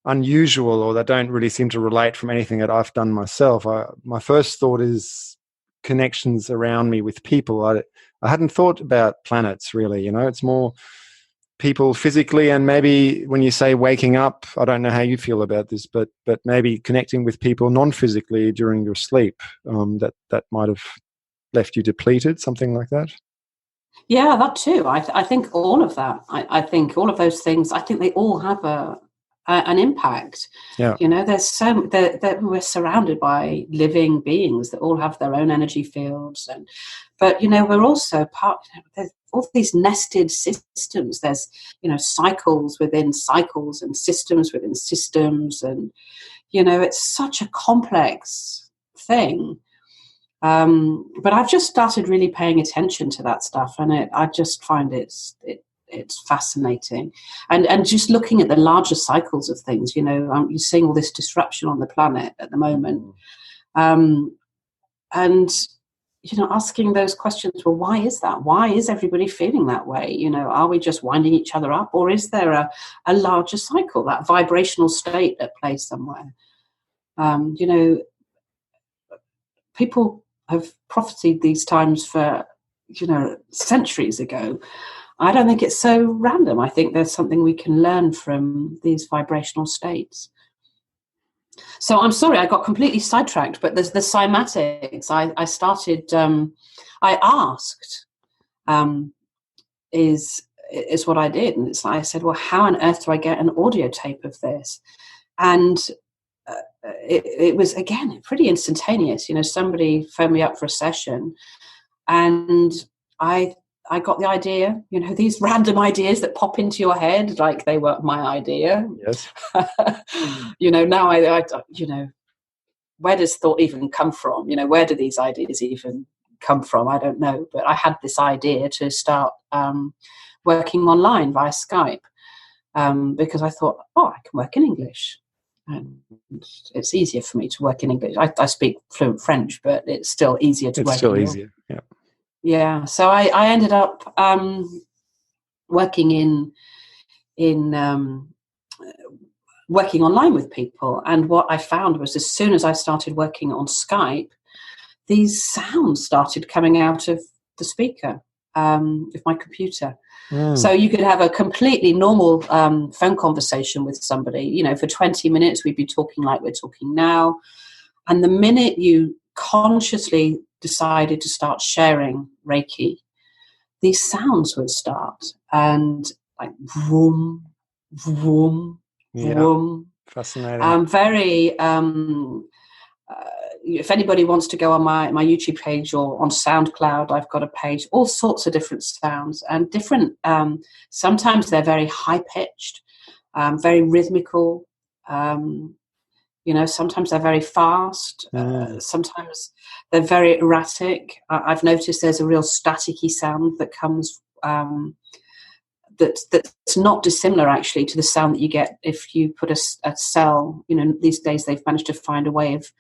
unusual, or that don't really seem to relate from anything that I've done myself. My first thought is connections around me with people. I hadn't thought about planets really. It's more people physically, and maybe when you say waking up, I don't know how you feel about this, but maybe connecting with people non-physically during your sleep, that might have left you depleted, something like that. Yeah, that too. I think all of that. I think all of those things. I think they all have an impact. Yeah. There's we're surrounded by living beings that all have their own energy fields, but we're also part. There's all these nested systems. There's cycles within cycles and systems within systems, and it's such a complex thing. But I've just started really paying attention to that stuff, and I just find it's fascinating, and just looking at the larger cycles of things. You're seeing all this disruption on the planet at the moment, and asking those questions. Well, why is that? Why is everybody feeling that way? Are we just winding each other up, or is there a larger cycle, that vibrational state at play somewhere? People have prophesied these times for, centuries ago. I don't think it's so random. I think there's something we can learn from these vibrational states. So I'm sorry, I got completely sidetracked, but there's the cymatics. I started, I asked, is what I did. And I said, well, how on earth do I get an audio tape of this? And it was, again, pretty instantaneous. Somebody phoned me up for a session, and I got the idea, these random ideas that pop into your head like they were my idea. Yes. Now I where does thought even come from? Where do these ideas even come from? I don't know. But I had this idea to start working online via Skype because I thought, I can work in English. And it's easier for me to work in English. I speak fluent French, but it's still easier to work in. It's still easier, yeah. Yeah, so I ended up working in working online with people, and what I found was, as soon as I started working on Skype, these sounds started coming out of the speaker of my computer. So you could have a completely normal phone conversation with somebody. For 20 minutes we'd be talking like we're talking now, and the minute you consciously decided to start sharing Reiki, these sounds would start, and like vroom, vroom, vroom. Fascinating. Very. If anybody wants to go on my YouTube page or on SoundCloud, I've got a page. All sorts of different sounds and different. Sometimes they're very high pitched, very rhythmical. Sometimes they're very fast. Sometimes they're very erratic. I've noticed there's a real staticky sound that comes that's not dissimilar actually to the sound that you get if you put a cell. These days they've managed to find a way of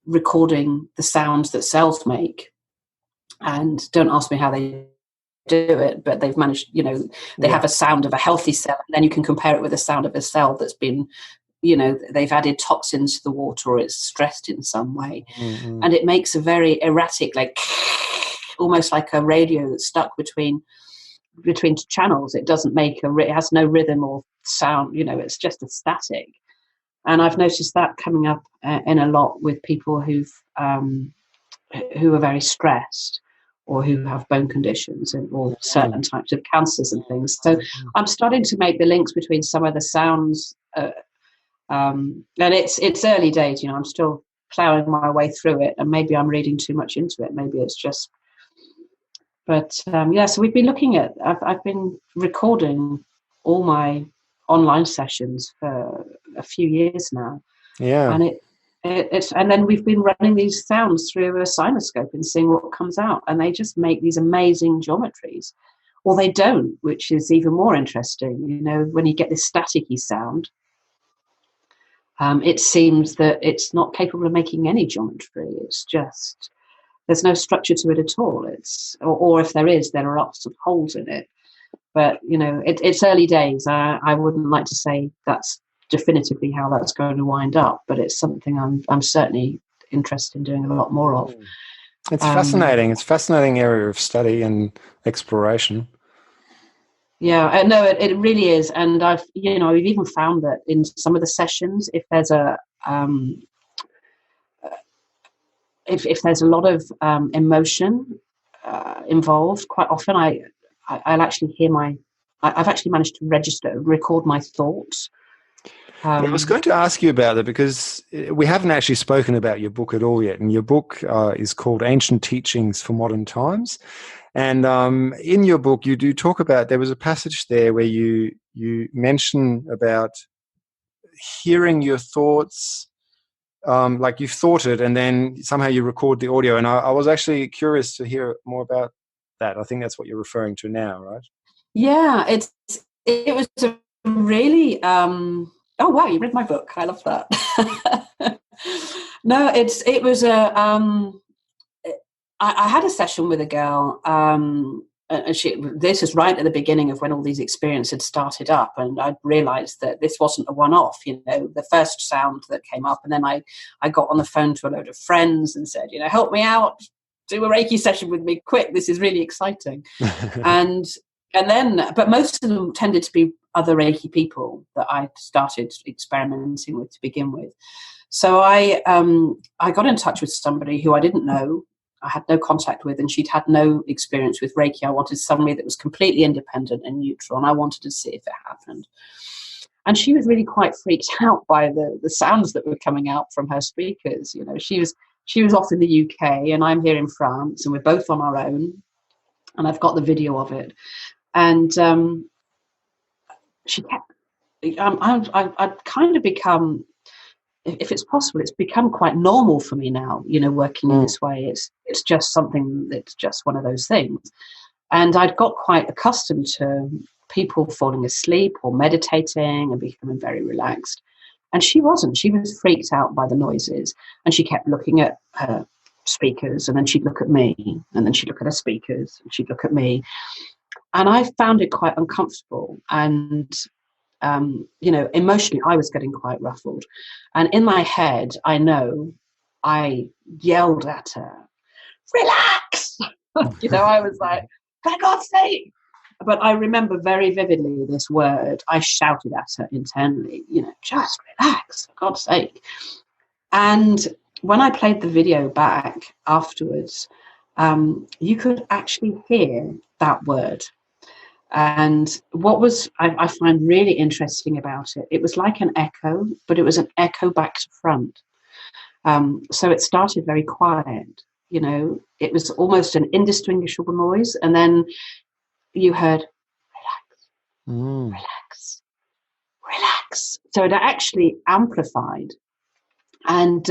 recording the sounds that cells make. And don't ask me how they do it, but they've managed, they have a sound of a healthy cell, and then you can compare it with the sound of a cell that's been, they've added toxins to the water, or it's stressed in some way. And it makes a very erratic, like almost like a radio that's stuck between channels. It doesn't make it has no rhythm or sound, it's just a static. And I've noticed that coming up in a lot with people who are very stressed, or who have bone conditions, or certain types of cancers and things. So I'm starting to make the links between some of the sounds, and it's early days. I'm still ploughing my way through it, and maybe I'm reading too much into it. Maybe it's just. But so we've been looking at. I've been recording all my online sessions for a few years now. Yeah, and it's and then we've been running these sounds through a cinescope and seeing what comes out, and they just make these amazing geometries, or they don't, which is even more interesting. When you get this staticky sound, it seems that it's not capable of making any geometry. It's just there's no structure to it at all. Or if there is, there are lots of holes in it. But it's early days. I wouldn't like to say that's definitively how that's going to wind up, but it's something I'm certainly interested in doing a lot more of. It's fascinating. It's a fascinating area of study and exploration. Yeah, no, it really is. And I've even found that in some of the sessions, if there's a if there's a lot of emotion involved, quite often I'll actually hear I've actually managed to record my thoughts. I was going to ask you about it, because we haven't actually spoken about your book at all yet. And your book is called Ancient Teachings for Modern Times. And in your book, you do talk about, there was a passage there where you mention about hearing your thoughts, like you've thought it, and then somehow you record the audio. And I was actually curious to hear more about that. I think that's what you're referring to now, right? Yeah, it was a really oh wow, you read my book. I love that. No, it was I had a session with a girl, and this is right at the beginning of when all these experiences had started up, and I realised that this wasn't a one-off. The first sound that came up, and then I got on the phone to a load of friends and said, help me out, do a Reiki session with me, quick, this is really exciting. and then, but most of them tended to be other Reiki people that I started experimenting with to begin with. So I got in touch with somebody who I didn't know, I had no contact with, and she'd had no experience with Reiki. I wanted somebody that was completely independent and neutral, and I wanted to see if it happened. And she was really quite freaked out by the sounds that were coming out from her speakers. She was off in the UK, and I'm here in France, and we're both on our own, and I've got the video of it. And she kept, I've kind of become, if it's possible, it's become quite normal for me now, working in this way. It's just something that's just one of those things. And I'd got quite accustomed to people falling asleep or meditating and becoming very relaxed. And she wasn't. She was freaked out by the noises, and she kept looking at her speakers, and then she'd look at me, and then she'd look at her speakers, and she'd look at me. And I found it quite uncomfortable. And emotionally, I was getting quite ruffled. And in my head, I know I yelled at her, relax! I was like, for God's sake! But I remember very vividly this word. I shouted at her internally, just relax, for God's sake. And when I played the video back afterwards, you could actually hear that word. And what I find really interesting about it, it was like an echo, but it was an echo back to front. So it started very quiet, it was almost an indistinguishable noise. And then you heard, relax, relax. So it actually amplified. And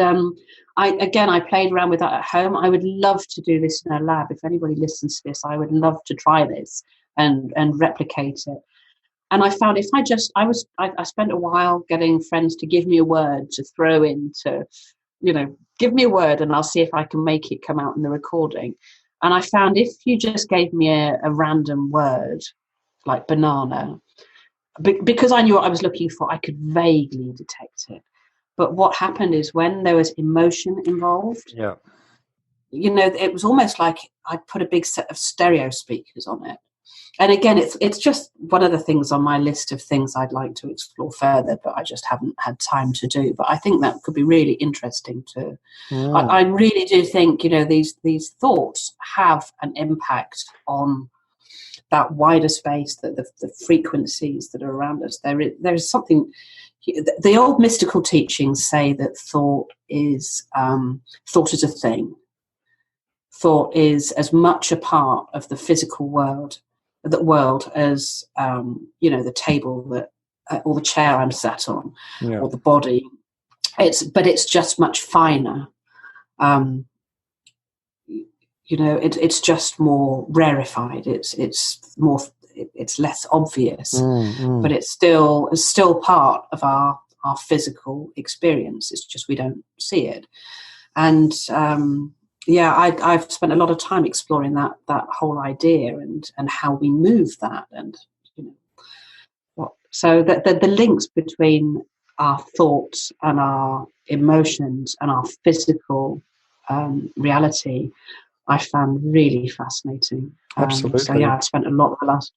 I played around with that at home. I would love to do this in a lab. If anybody listens to this, I would love to try this and replicate it. And I found I spent a while getting friends to give me a word to throw into, give me a word and I'll see if I can make it come out in the recording. And I found if you just gave me a random word, like banana, because I knew what I was looking for, I could vaguely detect it. But what happened is when there was emotion involved, it was almost like I'd put a big set of stereo speakers on it. And again, it's just one of the things on my list of things I'd like to explore further, but I just haven't had time to do. But I think that could be really interesting too. I really do think, these thoughts have an impact on that wider space, the frequencies that are around us. There is something. The old mystical teachings say that thought is a thing. Thought is as much a part of the physical world as the table that or the chair I'm sat on, or the body. It's just much finer. It's just more rarefied. It's less obvious, but it's still part of our physical experience. It's just we don't see it. And I've spent a lot of time exploring that whole idea and how we move that, and so that the links between our thoughts and our emotions and our physical reality, I found really fascinating. Absolutely. So I've spent a lot of the last.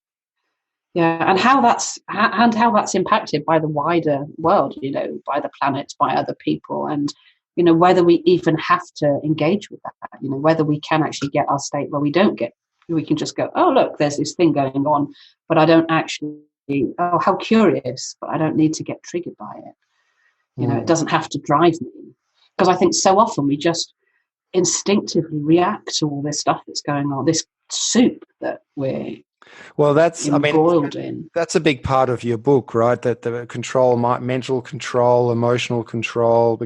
And how that's impacted by the wider world, by the planets, by other people, and whether we even have to engage with that, whether we can actually get our state where we can just go, oh look, there's this thing going on, but I don't actually, oh how curious, but I don't need to get triggered by it. It doesn't have to drive me, because I think so often we just instinctively react to all this stuff that's going on, this soup that we're embroiled in. That's a big part of your book, right? That the control, mental control, emotional control,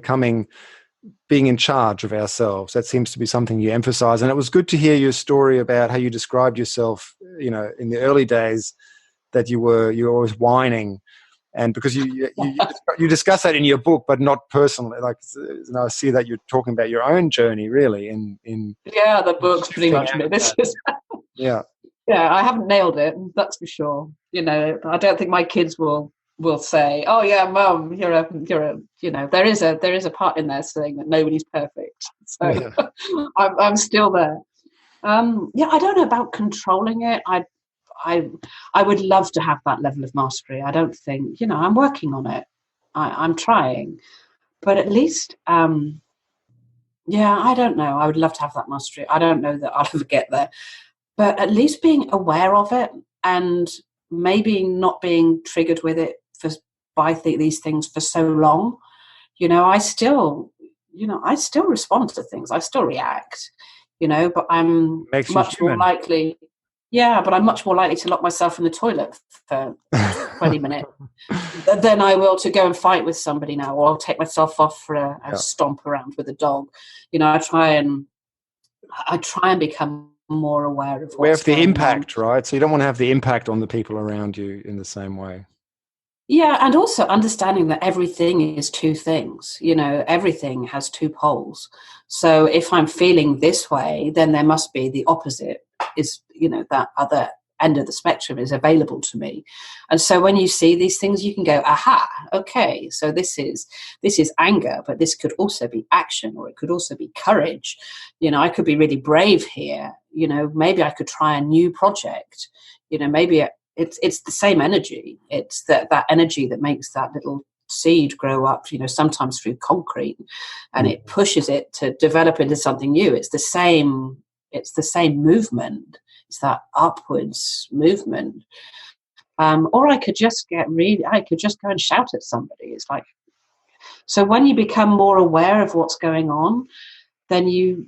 being in charge of ourselves. That seems to be something you emphasize. And it was good to hear your story about how you described yourself, in the early days, that you were always whining And because you discuss that in your book, but not personally. Like, I see that you're talking about your own journey, really. Yeah, the book's pretty much me. This is yeah. Yeah, I haven't nailed it. That's for sure. I don't think my kids will say, "Oh yeah, Mum, you're a." There is a part in there saying that nobody's perfect. So Yeah. I'm still there. I don't know about controlling it. I would love to have that level of mastery. I don't think, I'm working on it. I'm trying, but at least, I don't know. I would love to have that mastery. I don't know that I'll ever get there, but at least being aware of it and maybe not being triggered with it by these things for so long. I still respond to things. I still react, but I'm much more likely. Yeah, but I'm much more likely to lock myself in the toilet for 20 minutes than I will to go and fight with somebody now, or I'll take myself off for a stomp around with a dog. I try and become more aware of what's the going impact, on. right? So you don't want to have the impact on the people around you in the same way. Yeah, and also understanding that everything is two things. Everything has two poles. So if I'm feeling this way, then there must be the opposite is, that other end of the spectrum is available to me. And so when you see these things, you can go, aha, okay, so this is anger, but this could also be action, or it could also be courage. I could be really brave here. Maybe I could try a new project. Maybe it's the same energy. It's that energy that makes that little seed grow up, sometimes through concrete, and it pushes it to develop into something new. It's the same movement. It's that upwards movement. Or I could just go and shout at somebody. It's like, so when you become more aware of what's going on, then you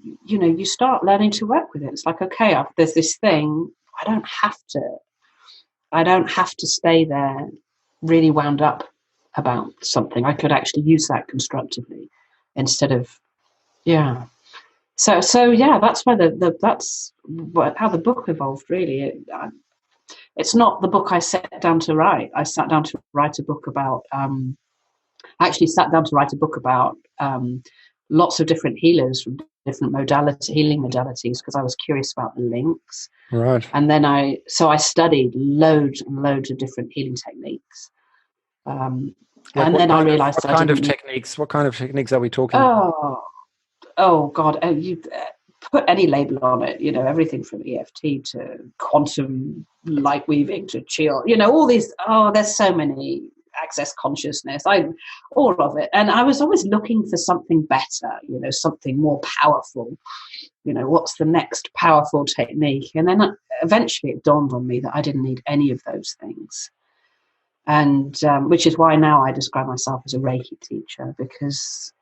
start learning to work with it. It's like, okay, there's this thing. I don't have to stay there really wound up about something. I could actually use that constructively instead of, yeah. So yeah, that's why that's how the book evolved. Really, it's not the book I sat down to write. I sat down to write a book about. Lots of different healers from different healing modalities, because I was curious about the links. Right. And then I studied loads and loads of different healing techniques. And then I realized what kind of techniques are we talking about? Oh God! You put any label on it. Everything from EFT to quantum light weaving to chill. All these. Oh, there's so many. Access consciousness. All of it. And I was always looking for something better. Something more powerful. What's the next powerful technique? And then eventually it dawned on me that I didn't need any of those things. And which is why now I describe myself as a Reiki teacher, because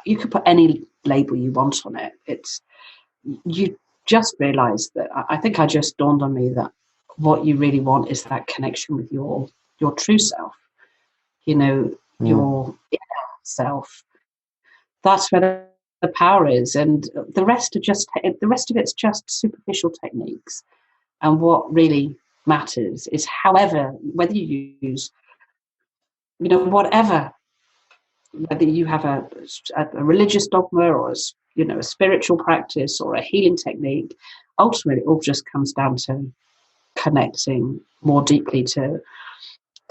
you could put any label you want on it. You just realize that I think I just dawned on me that what you really want is that connection with your true self, your inner self. That's where the power is, and the rest of it's just superficial techniques. And what really matters is, whether you use, whatever, whether you have a religious dogma or a spiritual practice or a healing technique, ultimately it all just comes down to connecting more deeply to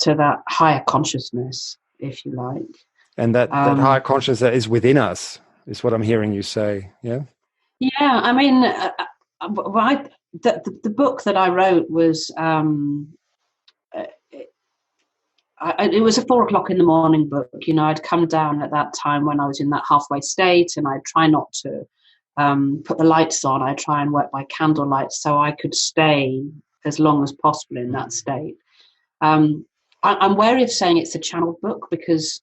that higher consciousness, if you like. And that higher consciousness that is within us is what I'm hearing you say. Yeah. Yeah. I mean, the book that I wrote was, it was a 4:00 in the morning book. I'd come down at that time when I was in that halfway state, and I'd try not to put the lights on. I'd try and work by candlelight so I could stay as long as possible in that state. I'm wary of saying it's a channeled book, because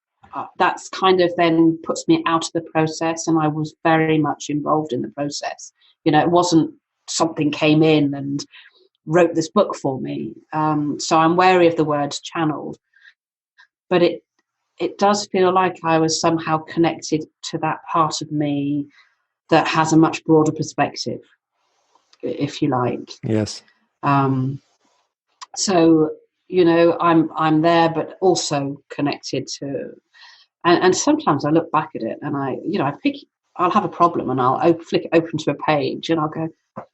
that's kind of then puts me out of the process, and I was very much involved in the process. It wasn't something came in and wrote this book for me. So I'm wary of the word channeled, but it does feel like I was somehow connected to that part of me that has a much broader perspective, if you like. Yes. So I'm there, but also connected to. And sometimes I look back at it and I'll have a problem and I'll flick it open to a page and I'll go,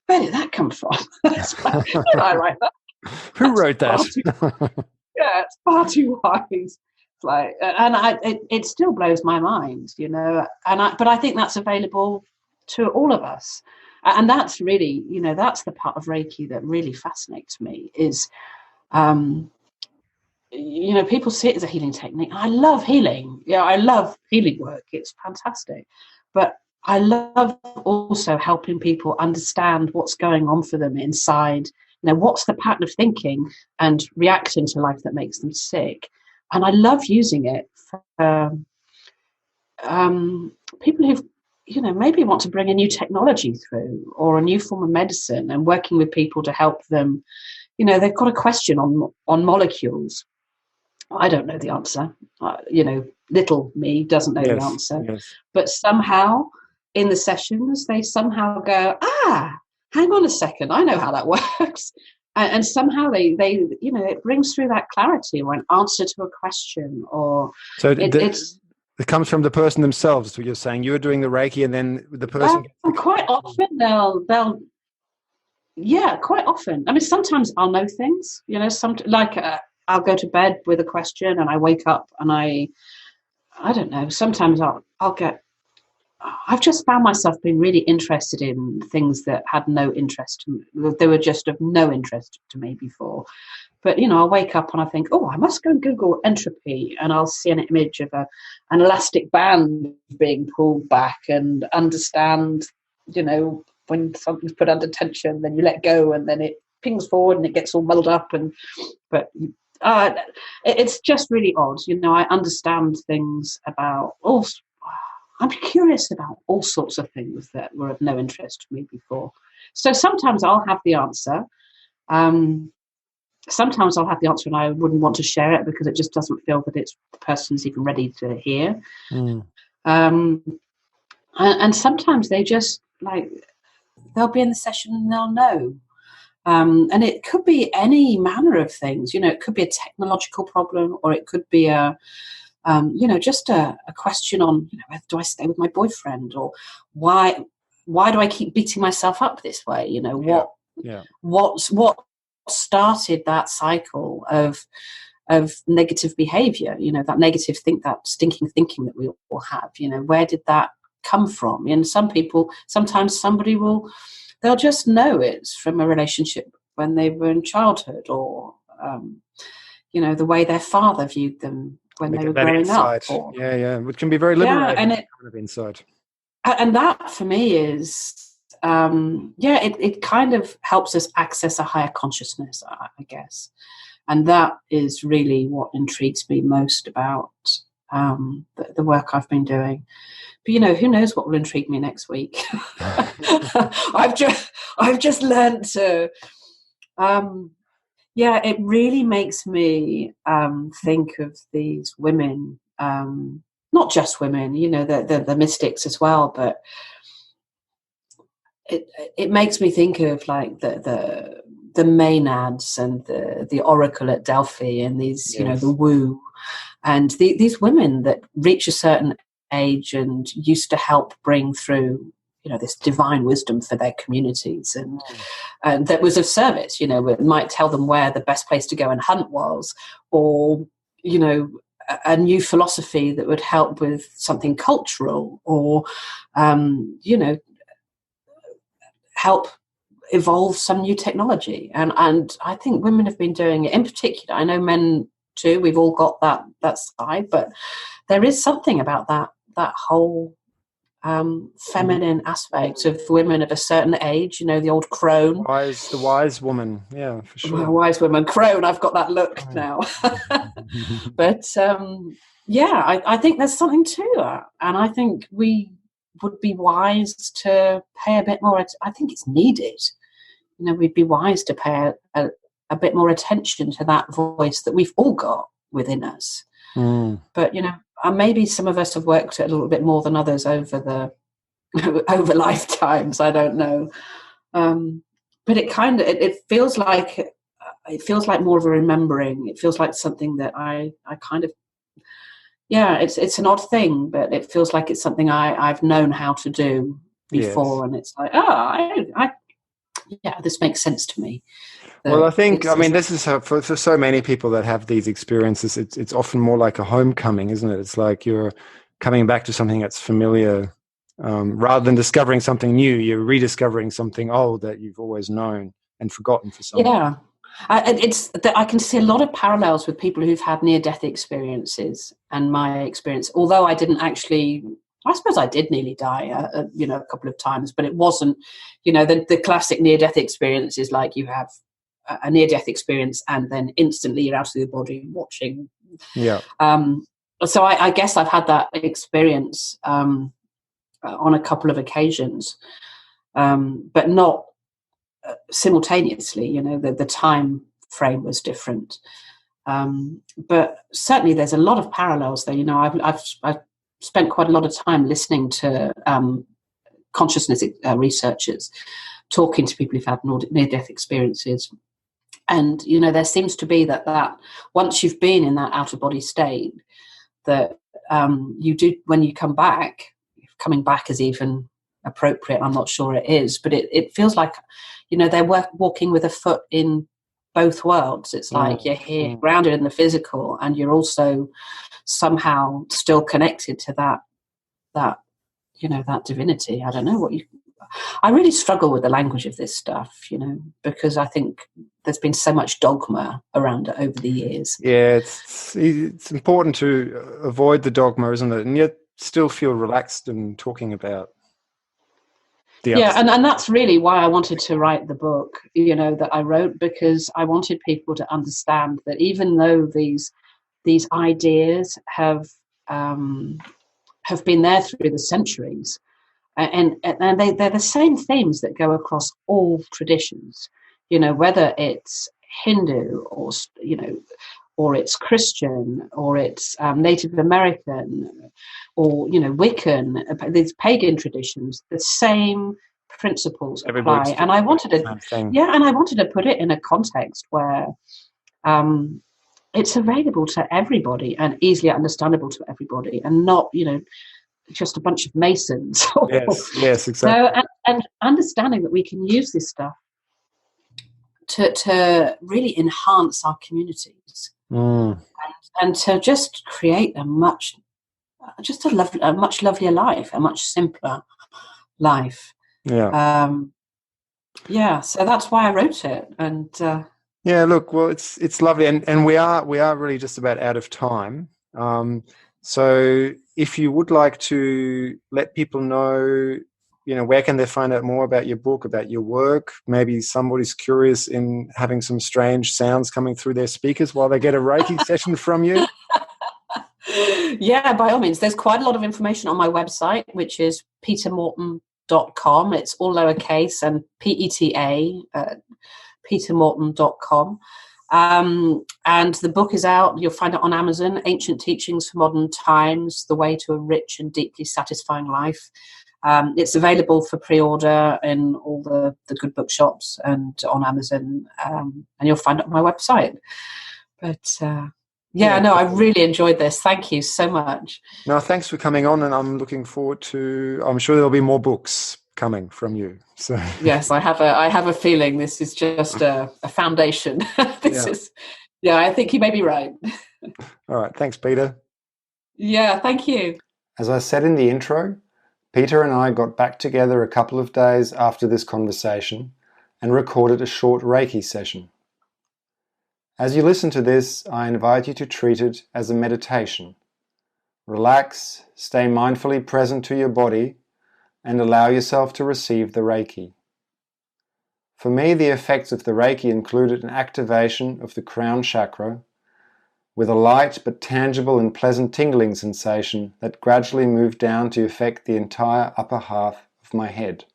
where did that come from? Where did I write that? Who wrote that? It's far too wise. It's like, and it still blows my mind, but I think that's available to all of us. And that's really, that's the part of Reiki that really fascinates me is, people see it as a healing technique. I love healing. I love healing work. It's fantastic. But I love also helping people understand what's going on for them inside. What's the pattern of thinking and reacting to life that makes them sick. And I love using it for people who've, maybe want to bring a new technology through or a new form of medicine, and working with people to help them. They've got a question on molecules. I don't know the answer. Little me doesn't know the answer. Yes. But somehow in the sessions, they somehow go, hang on a second, I know how that works. And somehow they it brings through that clarity or an answer to a question. Or so it comes from the person themselves. So you're saying you're doing the Reiki, and then the person. Quite often quite often. I mean, sometimes I'll know things. I'll go to bed with a question, and I wake up and I don't know. Sometimes I've just found myself being really interested in things that had no interest to me. They were just of no interest to me before. But, I'll wake up and I think, I must go and Google entropy, and I'll see an image of an elastic band being pulled back and understand, when something's put under tension, then you let go and then it pings forward and it gets all muddled up. It's just really odd. I understand things about I'm curious about all sorts of things that were of no interest to me before. So sometimes I'll have the answer. Sometimes I'll have the answer and I wouldn't want to share it because it just doesn't feel that the person's even ready to hear. And sometimes they just they'll be in the session and they'll know. And it could be any manner of things. It could be a technological problem, or it could be just a question on, whether do I stay with my boyfriend, or why do I keep beating myself up this way? What started that cycle of negative behavior? That negative that stinking thinking that we all have. Where did that come from? And sometimes somebody they'll just know it's from a relationship when they were in childhood, or the way their father viewed them when they were growing up. Which can be very liberating. And kind of insight. And that for me is, it kind of helps us access a higher consciousness, I guess. And that is really what intrigues me most about the work I've been doing. But who knows what will intrigue me next week? I've just learned to. It really makes me think of these women, not just women, the mystics as well, but it makes me think of the Maenads and the Oracle at Delphi, and these, the Wu, and these women that reach a certain age and used to help bring through this divine wisdom for their communities, and that was of service. It might tell them where the best place to go and hunt was, or a new philosophy that would help with something cultural, or help evolve some new technology. And I think women have been doing it in particular. I know men too. We've all got that side, but there is something about that whole feminine aspect of women of a certain age, the old crone. The wise woman, yeah, for sure. Well, wise woman, crone, I've got that look now. But I think there's something to that. And I think we would be wise to pay a bit more, I think it's needed. We'd be wise to pay a bit more attention to that voice that we've all got within us. But, maybe some of us have worked it a little bit more than others over lifetimes. I don't know. But it feels like it feels like more of a remembering. It feels like something that I kind of, yeah, it's an odd thing, but it feels like it's something I've known how to do before, Yes. and it's like, yeah, this makes sense to me. Well, I think, I It's mean, this is for so many people that have these experiences, it's often more like a homecoming, isn't it? It's like you're coming back to something that's familiar. Rather than discovering something new, you're rediscovering something old that you've always known and forgotten for some. yeah. I can see a lot of parallels with people who've had near-death experiences and my experience. Although I didn't actually, I suppose I did nearly die, a couple of times, but it wasn't, the classic near-death experience is like you have a near-death experience and then instantly you're out of the body watching. Yeah. So I guess I've had that experience on a couple of occasions, but not simultaneously. The time frame was different, but certainly there's a lot of parallels there. I've spent quite a lot of time listening to consciousness researchers, talking to people who've had near-death experiences, and there seems to be that once you've been in that out-of-body state, that you do, when you come back, coming back is even appropriate, I'm not sure it is, but it feels like they're walking with a foot in both worlds. It's like you're here grounded in the physical, and you're also somehow still connected to that divinity. I don't know I really struggle with the language of this stuff, because I think there's been so much dogma around it over the years. Yeah, it's important to avoid the dogma, isn't it? And yet still feel relaxed in talking about the Yeah, and that's really why I wanted to write the book, that I wrote, because I wanted people to understand that even though these ideas have been there through the centuries, and they're the same themes that go across all traditions, whether it's Hindu or it's Christian, or it's Native American, or Wiccan, these pagan traditions. The same principles apply, and I wanted to put it in a context where it's available to everybody and easily understandable to everybody, and not just a bunch of Masons. Yes, exactly. So, and understanding that we can use this stuff to really enhance our communities, and to just create a much lovelier life, a much simpler life. Yeah. So that's why I wrote it. And yeah, look, well, it's lovely, and we are really just about out of time. So if you would like to let people know, where can they find out more about your book, about your work? Maybe somebody's curious in having some strange sounds coming through their speakers while they get a Reiki session from you. Yeah, by all means. There's quite a lot of information on my website, which is petamorton.com. It's all lowercase and PETA, petamorton.com. And the book is out. You'll find it on Amazon, Ancient Teachings for Modern Times, The Way to a Rich and Deeply Satisfying Life. It's available for pre-order in all the good bookshops and on Amazon, and you'll find it on my website. But I really enjoyed this. Thank you so much. No, thanks for coming on, and I'm looking forward to, I'm sure there'll be more books coming from you. So yes, I have a feeling this is just a foundation. I think you may be right. All right, thanks, Peter. Yeah, thank you. As I said in the intro, Peter and I got back together a couple of days after this conversation and recorded a short Reiki session. As you listen to this, I invite you to treat it as a meditation. Relax, stay mindfully present to your body, and allow yourself to receive the Reiki. For me, the effects of the Reiki included an activation of the crown chakra with a light but tangible and pleasant tingling sensation that gradually moved down to affect the entire upper half of my head.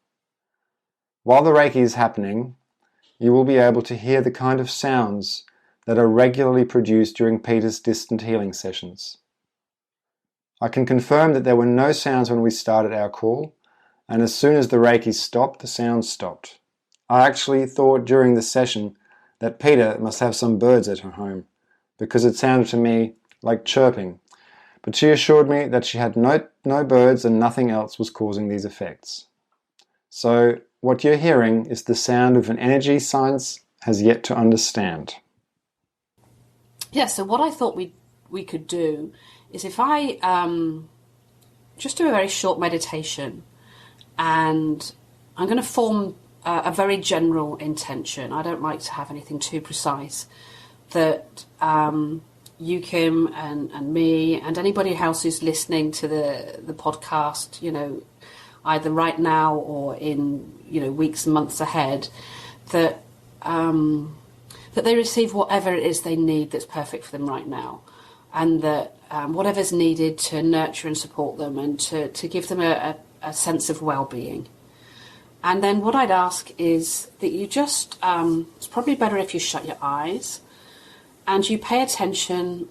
While the Reiki is happening, you will be able to hear the kind of sounds that are regularly produced during Peter's distant healing sessions. I can confirm that there were no sounds when we started our call, and as soon as the Reiki stopped, the sounds stopped. I actually thought during the session that Peta must have some birds at her home, because it sounded to me like chirping, but she assured me that she had no birds and nothing else was causing these effects. So what you're hearing is the sound of an energy science has yet to understand. Yeah, so what I thought we could do is if I just do a very short meditation, and I'm going to form a very general intention. I don't like to have anything too precise, that you, Kim, and me, and anybody else who's listening to the podcast, either right now or in, weeks and months ahead, that they receive whatever it is they need that's perfect for them right now, and that whatever's needed to nurture and support them and to give them a sense of well-being. And then what I'd ask is that you just, it's probably better if you shut your eyes and you pay attention,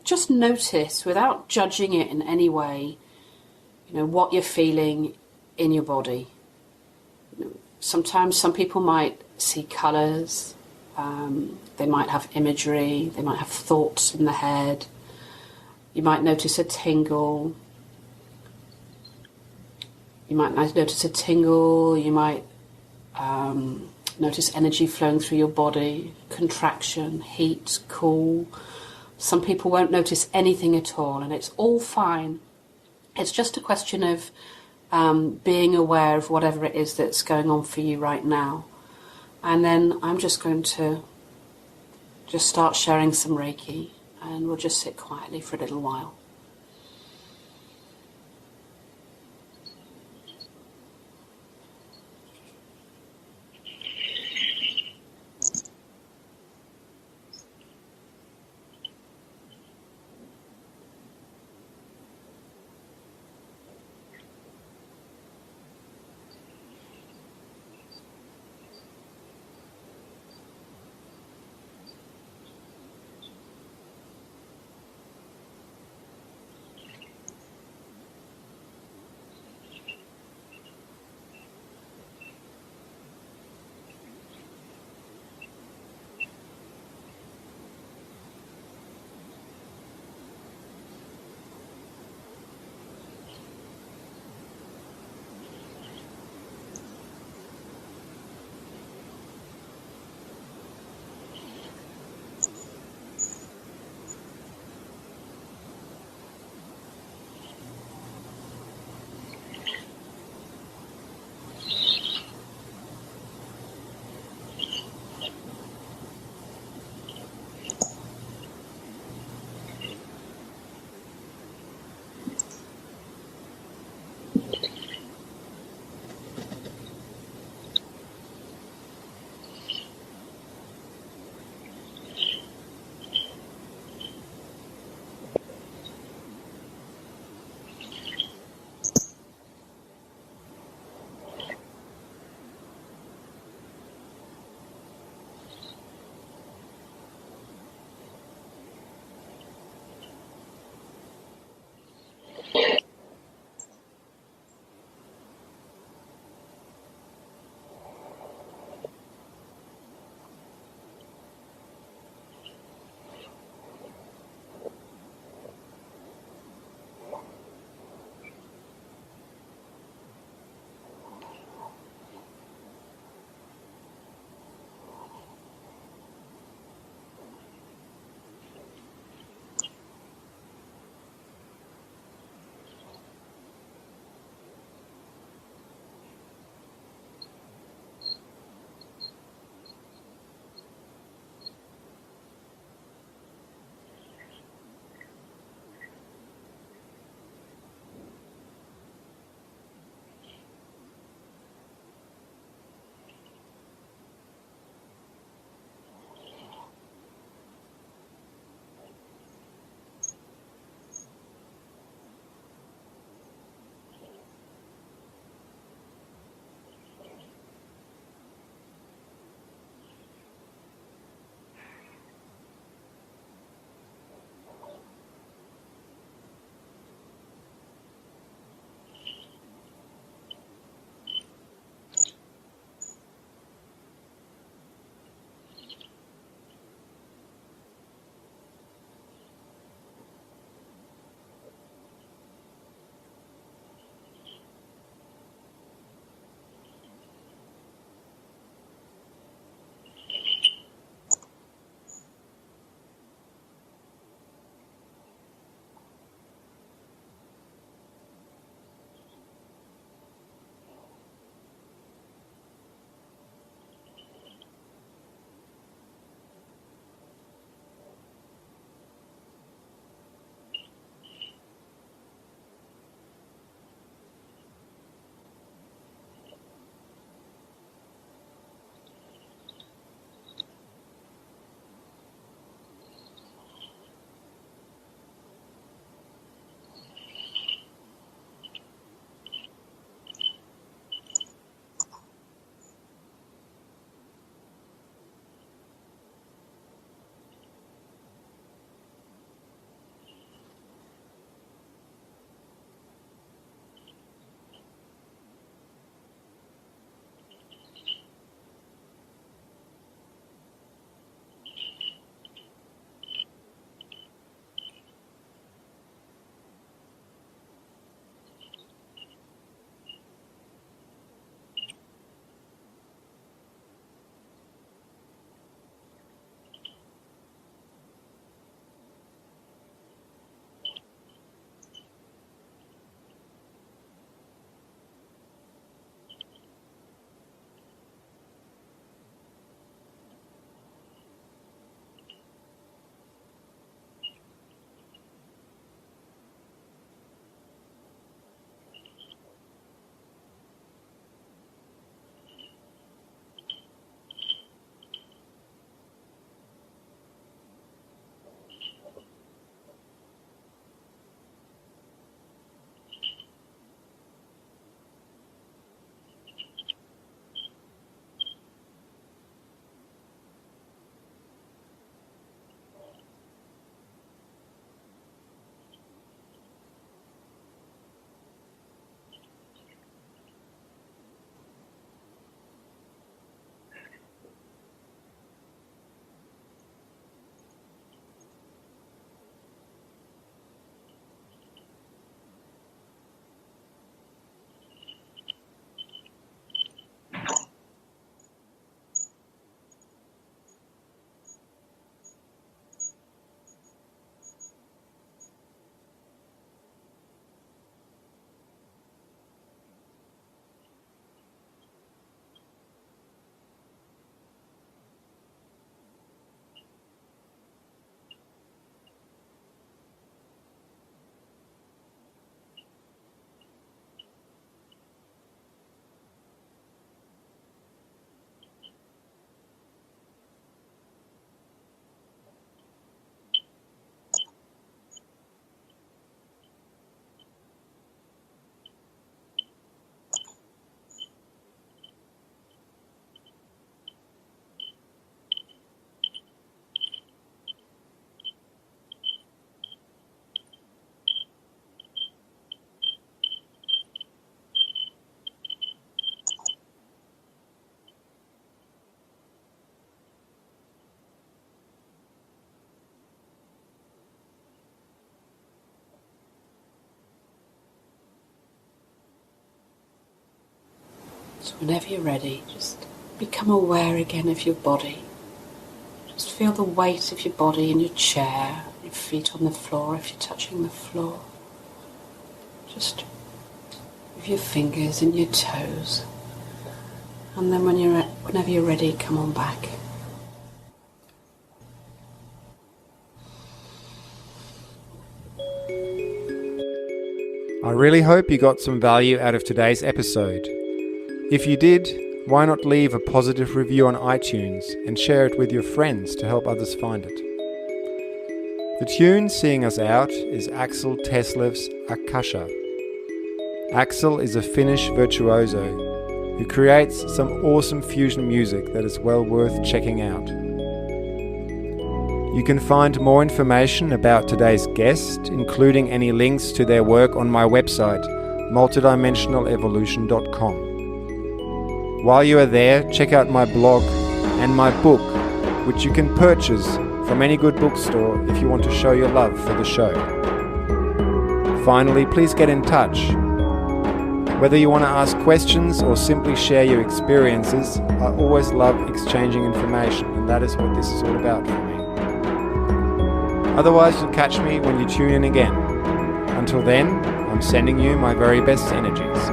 just notice without judging it in any way, what you're feeling in your body. Sometimes some people might see colours, they might have imagery, they might have thoughts in the head. You might notice a tingle. You might notice a tingle. You might notice energy flowing through your body, contraction, heat, cool. Some people won't notice anything at all, and it's all fine. It's just a question of being aware of whatever it is that's going on for you right now. And then I'm just going to just start sharing some Reiki, and we'll just sit quietly for a little while. Whenever you're ready, just become aware again of your body. Just feel the weight of your body in your chair, your feet on the floor if you're touching the floor. Just with your fingers and your toes. And then whenever you're ready, come on back. I really hope you got some value out of today's episode. If you did, why not leave a positive review on iTunes and share it with your friends to help others find it. The tune seeing us out is Axel Teslev's Akasha. Axel is a Finnish virtuoso who creates some awesome fusion music that is well worth checking out. You can find more information about today's guest, including any links to their work on my website, multidimensionalevolution.com. While you are there, check out my blog and my book, which you can purchase from any good bookstore if you want to show your love for the show. Finally, please get in touch. Whether you want to ask questions or simply share your experiences, I always love exchanging information, and that is what this is all about for me. Otherwise, you'll catch me when you tune in again. Until then, I'm sending you my very best energies.